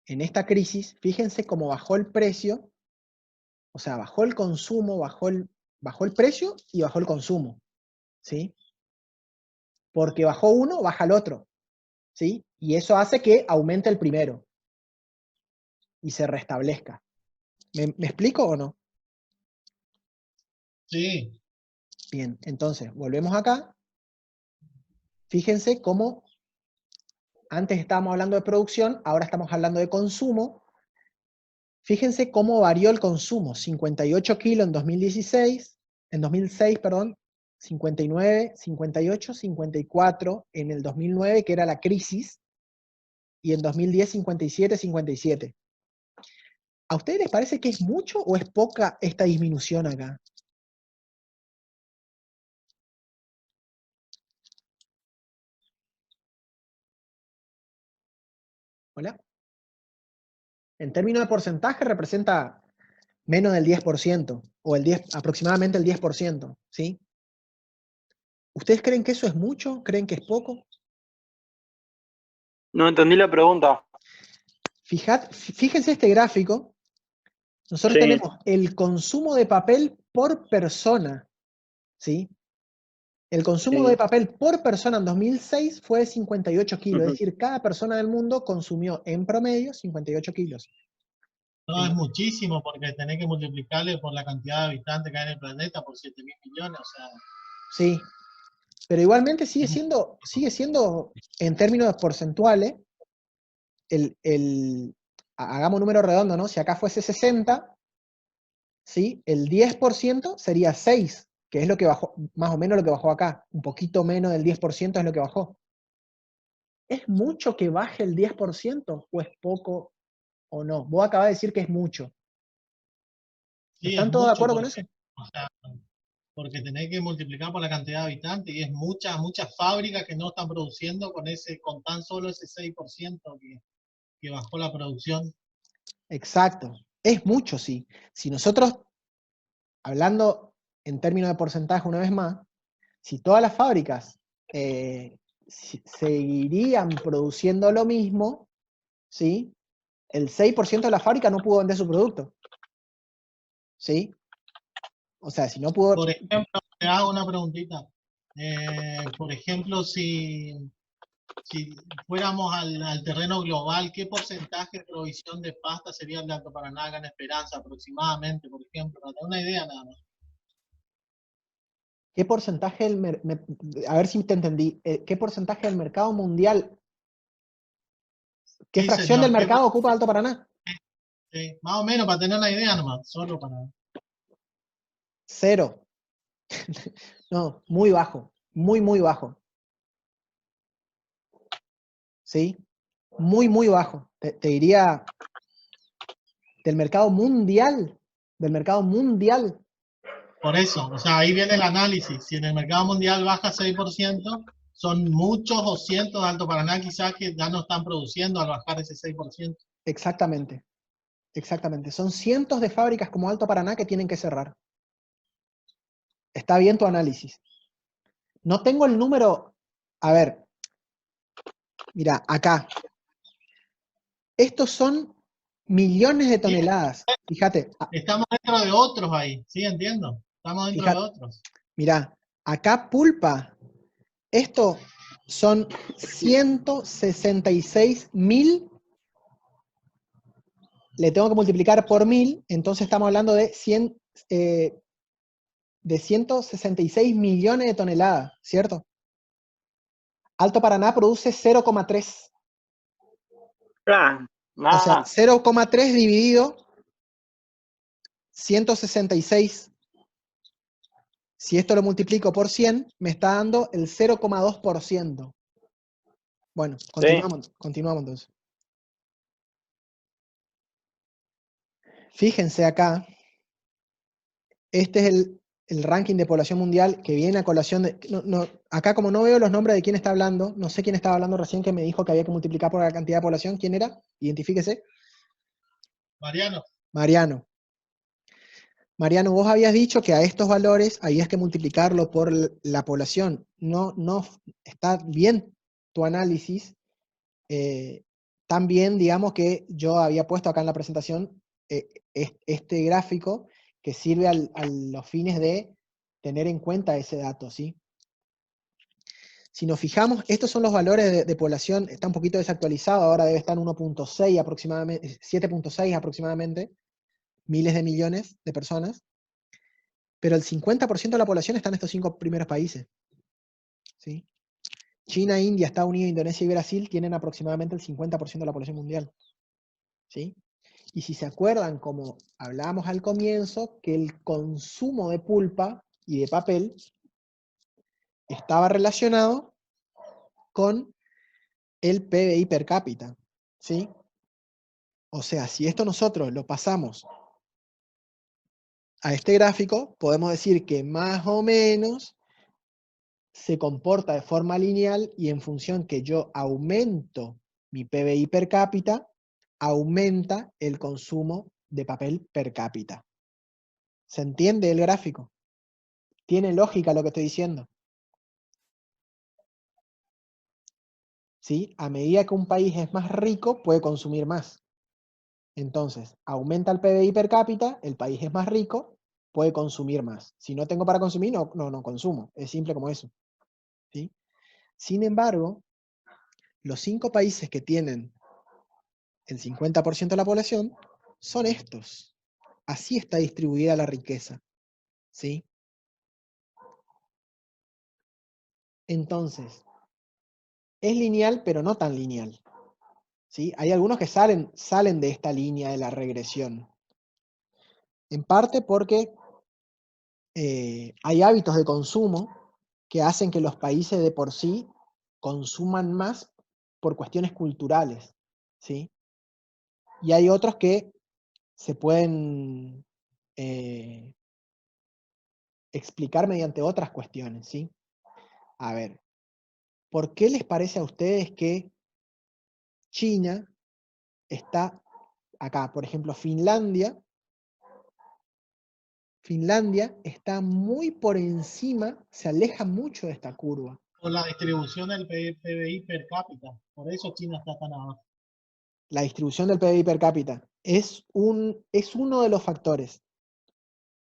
en esta crisis, fíjense cómo bajó el precio, o sea, bajó el consumo, bajó el precio y bajó el consumo. ¿Sí? Porque bajó uno, baja el otro. ¿Sí? Y eso hace que aumente el primero y se restablezca. ¿Me explico o no? Sí. Bien, entonces, volvemos acá. Fíjense cómo antes estábamos hablando de producción, ahora estamos hablando de consumo. Fíjense cómo varió el consumo. 58 kilos en 2006, perdón, 59, 58, 54 en el 2009, que era la crisis, y en 2010 57, 57. ¿A ustedes les parece que es mucho o es poca esta disminución acá? ¿Hola? En términos de porcentaje representa menos del 10%, o aproximadamente el 10%, ¿sí? ¿Ustedes creen que eso es mucho? ¿Creen que es poco? No entendí la pregunta. Fíjense este gráfico. Nosotros Sí. tenemos el consumo de papel por persona, ¿sí? El consumo Sí. de papel por persona en 2006 fue de 58 kilos, Ujú. es decir, cada persona del mundo consumió en promedio 58 kilos. No, es muchísimo porque tenés que multiplicarle por la cantidad de habitantes que hay en el planeta por 7.000 millones, o sea, Sí, pero igualmente sigue es siendo en términos porcentuales, hagamos número redondo, ¿no? Si acá fuese 60, ¿sí? El 10% sería 6, que es lo que bajó, más o menos lo que bajó acá. Un poquito menos del 10% es lo que bajó. ¿Es mucho que baje el 10% o es poco o no? Vos acabás de decir que es mucho. sí, es ¿Están todos de mucho acuerdo con porque, eso? o sea, porque tenés que multiplicar por la cantidad de habitantes y es muchas fábricas que no están produciendo con tan solo ese 6% que bajó la producción. Exacto. Es mucho, sí. Si nosotros, hablando en términos de porcentaje una vez más, si todas las fábricas seguirían produciendo lo mismo, ¿sí? El 6% de la fábrica no pudo vender su producto. ¿Sí? O sea, si no pudo... Por ejemplo, te hago una preguntita. Por ejemplo, si fuéramos al terreno global, ¿qué porcentaje de provisión de pasta sería el de Alto Paraná, Gran Esperanza aproximadamente, por ejemplo? Para tener una idea nada más. ¿Qué porcentaje a ver si te entendí, ¿qué porcentaje del mercado mundial, qué Sí, fracción del señor. mercado ocupa Alto Paraná? Más o menos para tener una idea nomás, solo para... Cero. No, muy bajo, muy bajo. ¿Sí? Muy bajo. Te diría del mercado mundial, Por eso, o sea, ahí viene el análisis. Si en el mercado mundial baja 6%, son muchos o cientos de Alto Paraná quizás que ya no están produciendo al bajar ese 6%. Exactamente, exactamente. Son cientos de fábricas como Alto Paraná que tienen que cerrar. Está bien tu análisis. No tengo el número, a ver, mira, acá. Estos son millones de Sí, toneladas. Fíjate, estamos dentro de otros ahí, ¿sí? Entiendo. Estamos dentro de fíjate, otros. mira, acá pulpa, esto son 166.000, le tengo que multiplicar por 1000, entonces estamos hablando de 166 millones de toneladas, ¿cierto? Alto Paraná produce 0,3. Ah, O sea, nada. 0,3 dividido 166. Si esto lo multiplico por 100, me está dando el 0,2%. Bueno, Sí. continuamos entonces. Fíjense acá, este es el ranking de población mundial que viene a colación de... acá como no veo los nombres de quién está hablando, no sé quién estaba hablando recién que me dijo que había que multiplicar por la cantidad de población. ¿Quién era? Identifíquese. Mariano, Mariano. Mariano, vos habías dicho que a estos valores habías que multiplicarlo por la población. No, está bien tu análisis. También, digamos que yo había puesto acá en la presentación este gráfico que sirve a los fines de tener en cuenta ese dato, ¿sí? Si nos fijamos, estos son los valores de población, está un poquito desactualizado, ahora debe estar en 1.6 aproximadamente, 7.6 aproximadamente, miles de millones de personas, pero el 50% de la población está en estos 5 primeros países, ¿sí? China, India, Estados Unidos, Indonesia y Brasil tienen aproximadamente el 50% de la población mundial. ¿Sí? Y si se acuerdan, como hablábamos al comienzo, que el consumo de pulpa y de papel estaba relacionado con el PBI per cápita. ¿Sí? O sea, si esto nosotros lo pasamos a este gráfico, podemos decir que más o menos se comporta de forma lineal y en función que yo aumento mi PBI per cápita, aumenta el consumo de papel per cápita. ¿Se entiende el gráfico? ¿Tiene lógica lo que estoy diciendo? ¿Sí? A medida que un país es más rico, puede consumir más. Entonces, aumenta el PBI per cápita, el país es más rico, puede consumir más. Si no tengo para consumir, no consumo. Es simple como eso. ¿Sí? Sin embargo, los 5 países que tienen el 50% de la población son estos. Así está distribuida la riqueza. ¿Sí? Entonces, es lineal, pero no tan lineal. ¿Sí? Hay algunos que salen de esta línea de la regresión. En parte porque hay hábitos de consumo que hacen que los países de por sí consuman más por cuestiones culturales. ¿Sí? Y hay otros que se pueden explicar mediante otras cuestiones. ¿Sí? A ver, ¿por qué les parece a ustedes que China está acá? Por ejemplo, Finlandia está muy por encima, se aleja mucho de esta curva. Por la distribución del PBI per cápita. Por eso China está tan abajo. La distribución del PBI per cápita es uno de los factores.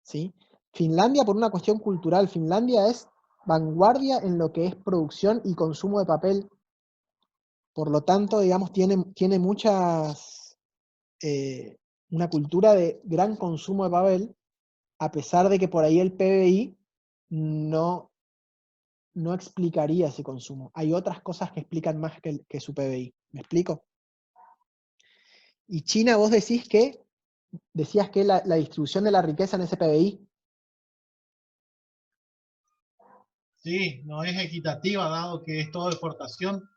¿Sí? Finlandia, por una cuestión cultural, Finlandia es vanguardia en lo que es producción y consumo de papel. Por lo tanto, digamos, tiene una cultura de gran consumo de papel, a pesar de que por ahí el PBI no explicaría ese consumo. Hay otras cosas que explican más que su PBI. ¿Me explico? Y China, vos decías que la distribución de la riqueza en ese PBI. Sí, no es equitativa, dado que es todo exportación.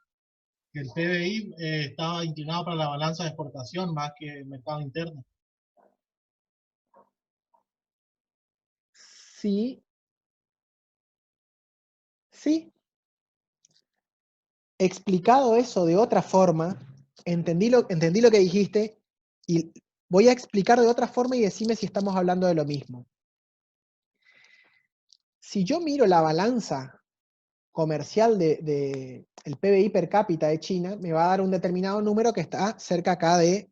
Que el PBI estaba inclinado para la balanza de exportación más que el mercado interno. Sí, sí. Explicado eso de otra forma, entendí lo que dijiste y voy a explicar de otra forma y decime si estamos hablando de lo mismo. Si yo miro la balanza comercial el PBI per cápita de China, me va a dar un determinado número que está cerca acá de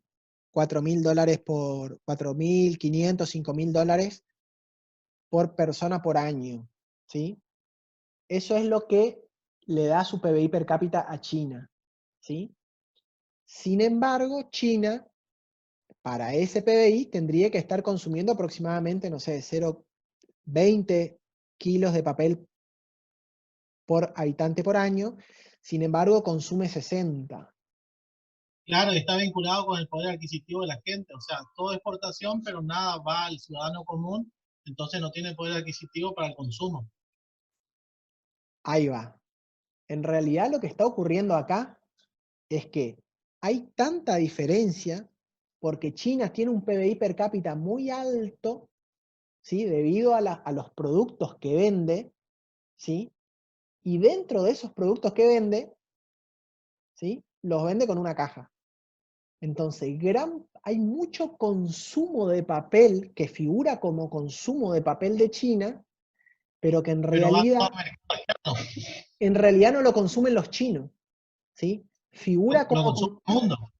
$4.000 por $4.500, $5.000 por persona por año. ¿Sí? Eso es lo que le da su PBI per cápita a China. ¿Sí? Sin embargo, China, para ese PBI, tendría que estar consumiendo aproximadamente, no sé, 0,20 kilos de papel por habitante por año. Sin embargo, consume 60. Claro, está vinculado con el poder adquisitivo de la gente. O sea, todo es exportación, pero nada va al ciudadano común, entonces no tiene poder adquisitivo para el consumo. Ahí va. En realidad lo que está ocurriendo acá es que hay tanta diferencia porque China tiene un PBI per cápita muy alto, ¿sí? Debido a los productos que vende, ¿sí? Y dentro de esos productos que vende, ¿sí? Los vende con una caja. Entonces, hay mucho consumo de papel que figura como consumo de papel de China, pero que Pero va todo al mercado externo. en realidad no lo consumen los chinos. ¿Sí? Figura Lo como consume el mundo.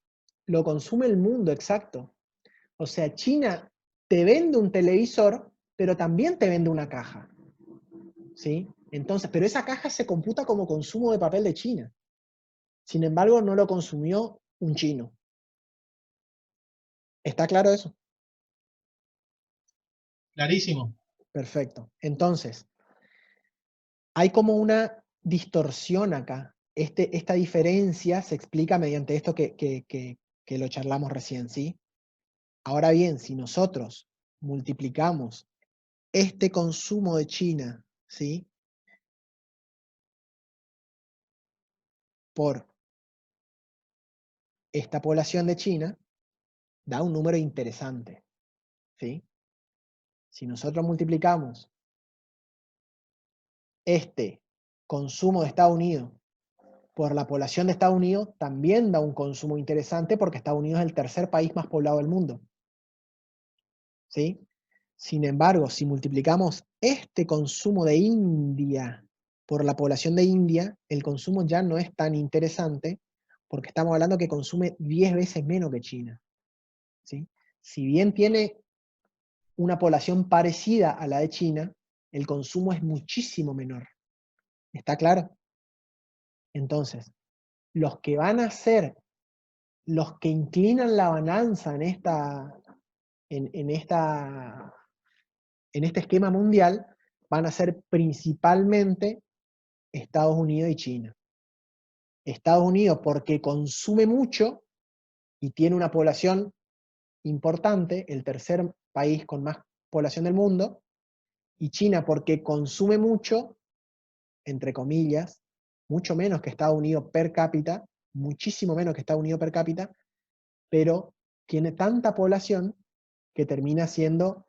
lo consume el mundo, exacto. O sea, China te vende un televisor, pero también te vende una caja. ¿Sí? Entonces, pero esa caja se computa como consumo de papel de China. Sin embargo, no lo consumió un chino. ¿Está claro eso? Clarísimo. Perfecto. Entonces, hay como una distorsión acá. esta diferencia se explica mediante esto que lo charlamos recién, ¿sí? Ahora bien, si nosotros multiplicamos este consumo de China, ¿sí?, por esta población de China, da un número interesante, ¿sí? Si nosotros multiplicamos este consumo de Estados Unidos por la población de Estados Unidos, también da un consumo interesante porque Estados Unidos es el tercer país más poblado del mundo, ¿sí? Sin embargo, si multiplicamos este consumo de India por la población de India, el consumo ya no es tan interesante porque estamos hablando que consume 10 veces menos que China, ¿sí? Si bien tiene una población parecida a la de China, el consumo es muchísimo menor. ¿Está claro? Entonces, los que van a ser, los que inclinan la balanza en este esquema mundial, van a ser principalmente Estados Unidos y China. Estados Unidos porque consume mucho y tiene una población importante, el tercer país con más población del mundo, y China porque consume mucho, entre comillas, mucho menos que Estados Unidos per cápita, muchísimo menos que Estados Unidos per cápita, pero tiene tanta población que termina siendo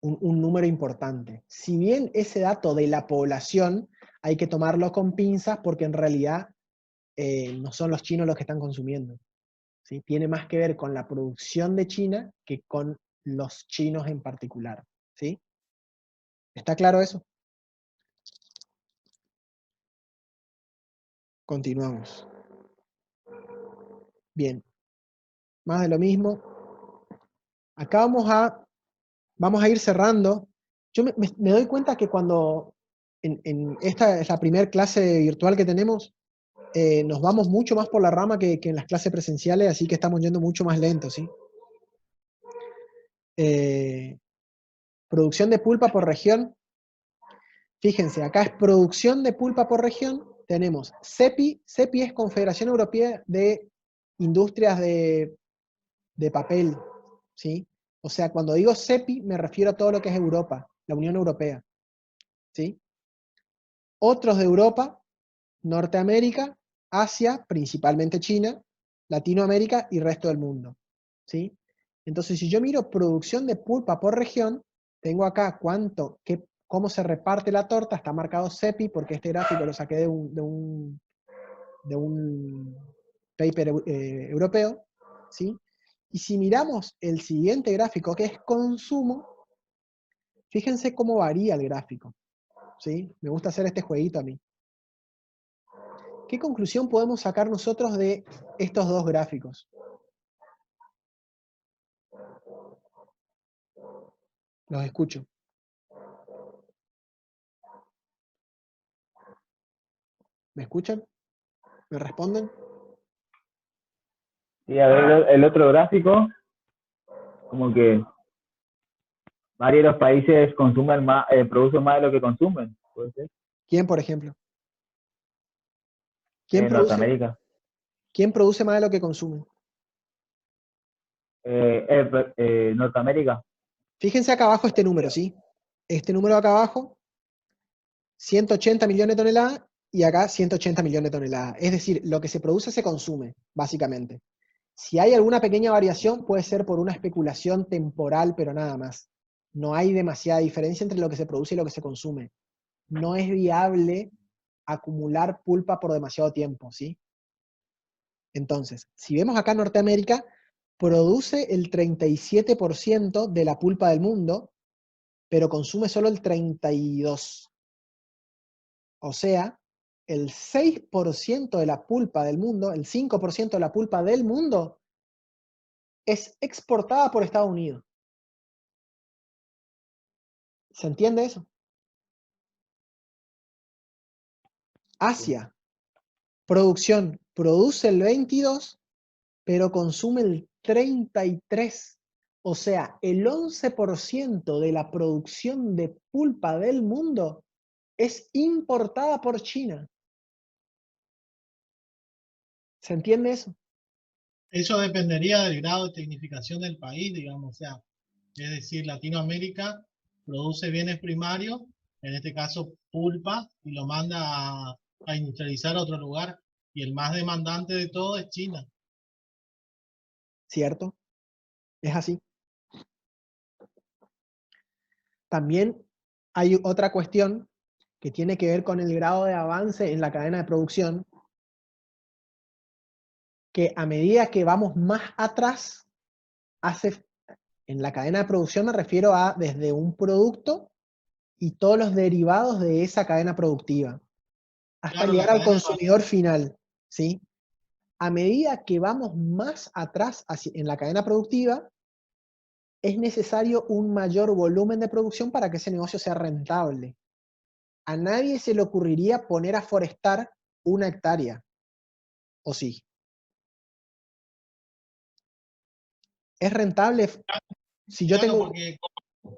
un número importante. Si bien ese dato de la población hay que tomarlo con pinzas porque en realidad no son los chinos los que están consumiendo, ¿sí? Tiene más que ver con la producción de China que con los chinos en particular, ¿sí? ¿Está claro eso? Continuamos. Bien, más de lo mismo. Acá vamos a ir cerrando. Yo me doy cuenta que cuando esta es la primera clase virtual que tenemos, nos vamos mucho más por la rama que en las clases presenciales, así que estamos yendo mucho más lento, ¿sí? Producción de pulpa por región. Fíjense, acá es producción de pulpa por región. Tenemos CEPI. CEPI es Confederación Europea de Industrias de Papel, ¿sí? O sea, cuando digo CEPI me refiero a todo lo que es Europa, la Unión Europea, ¿sí? Otros de Europa, Norteamérica, Asia, principalmente China, Latinoamérica y resto del mundo, ¿sí? Entonces, si yo miro producción de pulpa por región, tengo acá cómo se reparte la torta, está marcado CEPI, porque este gráfico lo saqué de un paper europeo, ¿sí? Y si miramos el siguiente gráfico, que es consumo, fíjense cómo varía el gráfico, ¿sí? Me gusta hacer este jueguito a mí. ¿Qué conclusión podemos sacar nosotros de estos dos gráficos? Los escucho. ¿Me escuchan? ¿Me responden? Y a ver el otro gráfico, como que varios de los países consumen más, producen más de lo que consumen, ¿puede ser? ¿Quién, por ejemplo? ¿Quién Norteamérica. produce más de lo que consume? Norteamérica. Fíjense acá abajo este número, ¿sí? Este número acá abajo, 180 millones de toneladas, y acá 180 millones de toneladas. Es decir, lo que se produce se consume, básicamente. Si hay alguna pequeña variación, puede ser por una especulación temporal, pero nada más. No hay demasiada diferencia entre lo que se produce y lo que se consume. No es viable acumular pulpa por demasiado tiempo, ¿sí? Entonces, si vemos acá Norteamérica, produce el 37% de la pulpa del mundo, pero consume solo el 32%. O sea, el 6% de la pulpa del mundo, el 5% de la pulpa del mundo, es exportada por Estados Unidos. ¿Se entiende eso? Asia, producción, produce el 22%, pero consume el 33%. O sea, el 11% de la producción de pulpa del mundo es importada por China. ¿Se entiende eso? Eso dependería del grado de tecnificación del país, digamos, o sea, es decir, Latinoamérica produce bienes primarios, en este caso pulpa, y lo manda a industrializar a otro lugar, y el más demandante de todo es China. ¿Cierto? Es así. También hay otra cuestión que tiene que ver con el grado de avance en la cadena de producción, que a medida que vamos más atrás, en la cadena de producción me refiero a desde un producto y todos los derivados de esa cadena productiva, hasta Claro, la llegar al cadena de consumidor final, ¿sí? A medida que vamos más atrás en la cadena productiva, es necesario un mayor volumen de producción para que ese negocio sea rentable. A nadie se le ocurriría poner a forestar 1 hectárea, ¿o sí? ¿Es rentable? Si yo claro, tengo... porque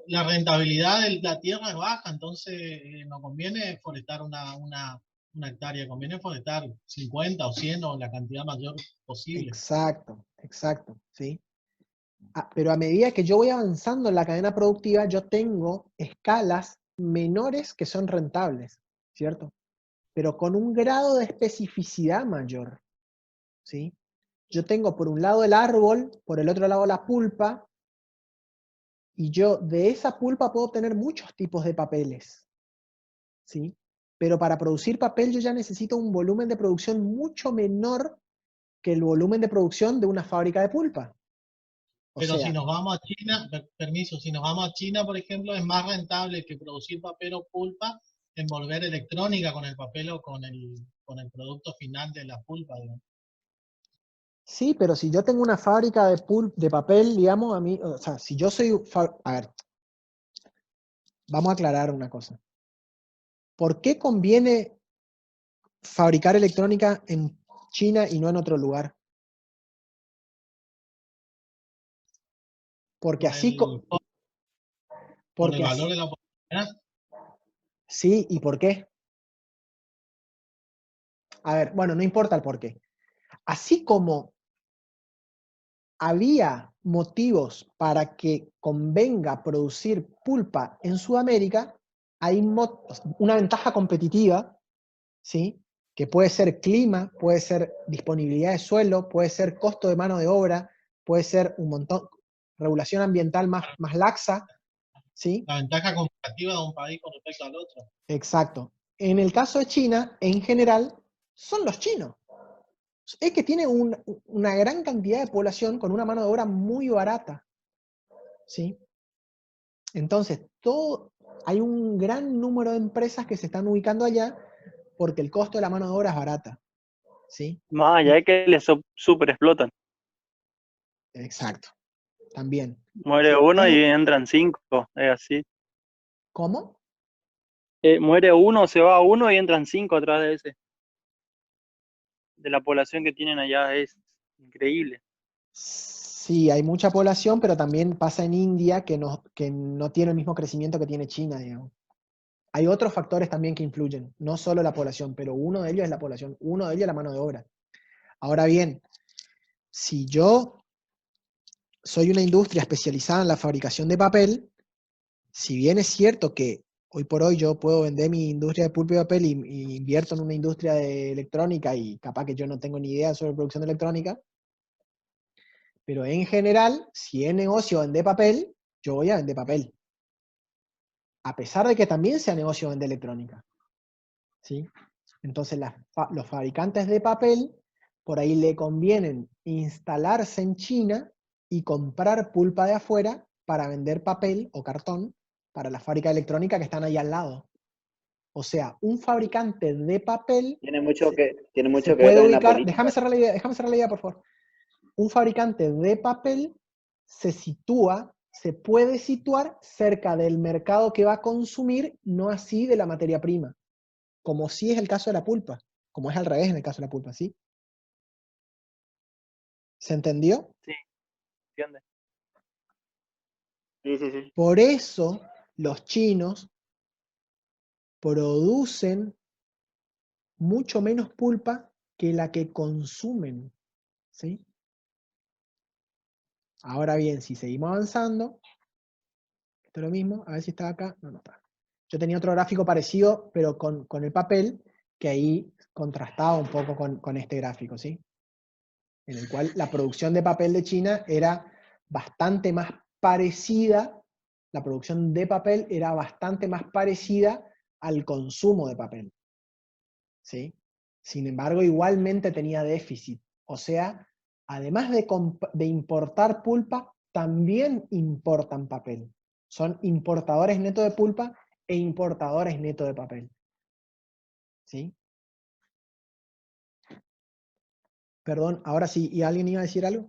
la rentabilidad de la tierra es baja, entonces no conviene forestar una hectárea, conviene forestar 50 o 100 o la cantidad mayor posible. Exacto, exacto, ¿sí? Pero a medida que yo voy avanzando en la cadena productiva, yo tengo escalas menores que son rentables, ¿cierto? Pero con un grado de especificidad mayor, ¿sí? Yo tengo por un lado el árbol, por el otro lado la pulpa, y yo de esa pulpa puedo obtener muchos tipos de papeles, ¿sí? Pero para producir papel yo ya necesito un volumen de producción mucho menor que el volumen de producción de una fábrica de pulpa. O Pero si sea, nos vamos a China, permiso, si nos vamos a China, por ejemplo, es más rentable que producir papel o pulpa envolver electrónica con el papel o con el producto final de la pulpa, digamos. sí, pero si yo tengo una fábrica de papel, digamos, a mí, o sea, si yo soy, a ver, vamos a aclarar una cosa. ¿Por qué conviene fabricar electrónica en China y no en otro lugar? Porque Por así, por el porque valor así, de la oportunidad. sí, ¿y por qué? A ver, bueno, no importa el por qué. Así como había motivos para que convenga producir pulpa en Sudamérica, hay una ventaja competitiva, ¿sí? Que puede ser clima, puede ser disponibilidad de suelo, puede ser costo de mano de obra, puede ser un montón, regulación ambiental más laxa, ¿sí? La ventaja comparativa de un país con respecto al otro. Exacto. En el caso de China, en general, son los chinos. Es que tiene una gran cantidad de población con una mano de obra muy barata, ¿sí? Entonces, hay un gran número de empresas que se están ubicando allá porque el costo de la mano de obra es barata, ¿sí? Más allá de que les super explotan. Exacto, también. Muere uno y entran 5, es así. ¿Cómo? Muere uno, se va uno y entran 5 atrás de ese. De la población que tienen allá es increíble. Sí, hay mucha población, pero también pasa en India que no tiene el mismo crecimiento que tiene China, digamos. Hay otros factores también que influyen, no solo la población, pero uno de ellos es la población, uno de ellos es la mano de obra. Ahora bien, si yo soy una industria especializada en la fabricación de papel, si bien es cierto que hoy por hoy yo puedo vender mi industria de pulpa y papel y invierto en una industria de electrónica y capaz que yo no tengo ni idea sobre producción de electrónica, pero en general, si es negocio vender papel, yo voy a vender papel. A pesar de que también sea negocio vender electrónica, ¿sí? Entonces los fabricantes de papel, por ahí le convienen instalarse en China y comprar pulpa de afuera para vender papel o cartón para las fábricas electrónicas que están ahí al lado. O sea, un fabricante de papel Tiene mucho se que ver puede también la ubicar, política. déjame cerrar la idea, por favor. Un fabricante de papel se puede situar cerca del mercado que va a consumir, no así de la materia prima, como sí es el caso de la pulpa, como es al revés en el caso de la pulpa, ¿sí? ¿Se entendió? Sí, ¿entiendes? Sí, sí, sí. Por eso los chinos producen mucho menos pulpa que la que consumen, ¿sí? Ahora bien, si seguimos avanzando, esto es lo mismo, a ver si está acá, no está. Yo tenía otro gráfico parecido, pero con el papel, que ahí contrastaba un poco con este gráfico, ¿sí? En el cual la producción de papel de China era bastante más parecida, la producción de papel era bastante más parecida al consumo de papel, ¿sí? Sin embargo, igualmente tenía déficit, o sea, además de importar pulpa, también importan papel. Son importadores netos de pulpa e importadores netos de papel, ¿sí? Perdón, ahora sí, ¿y alguien iba a decir algo?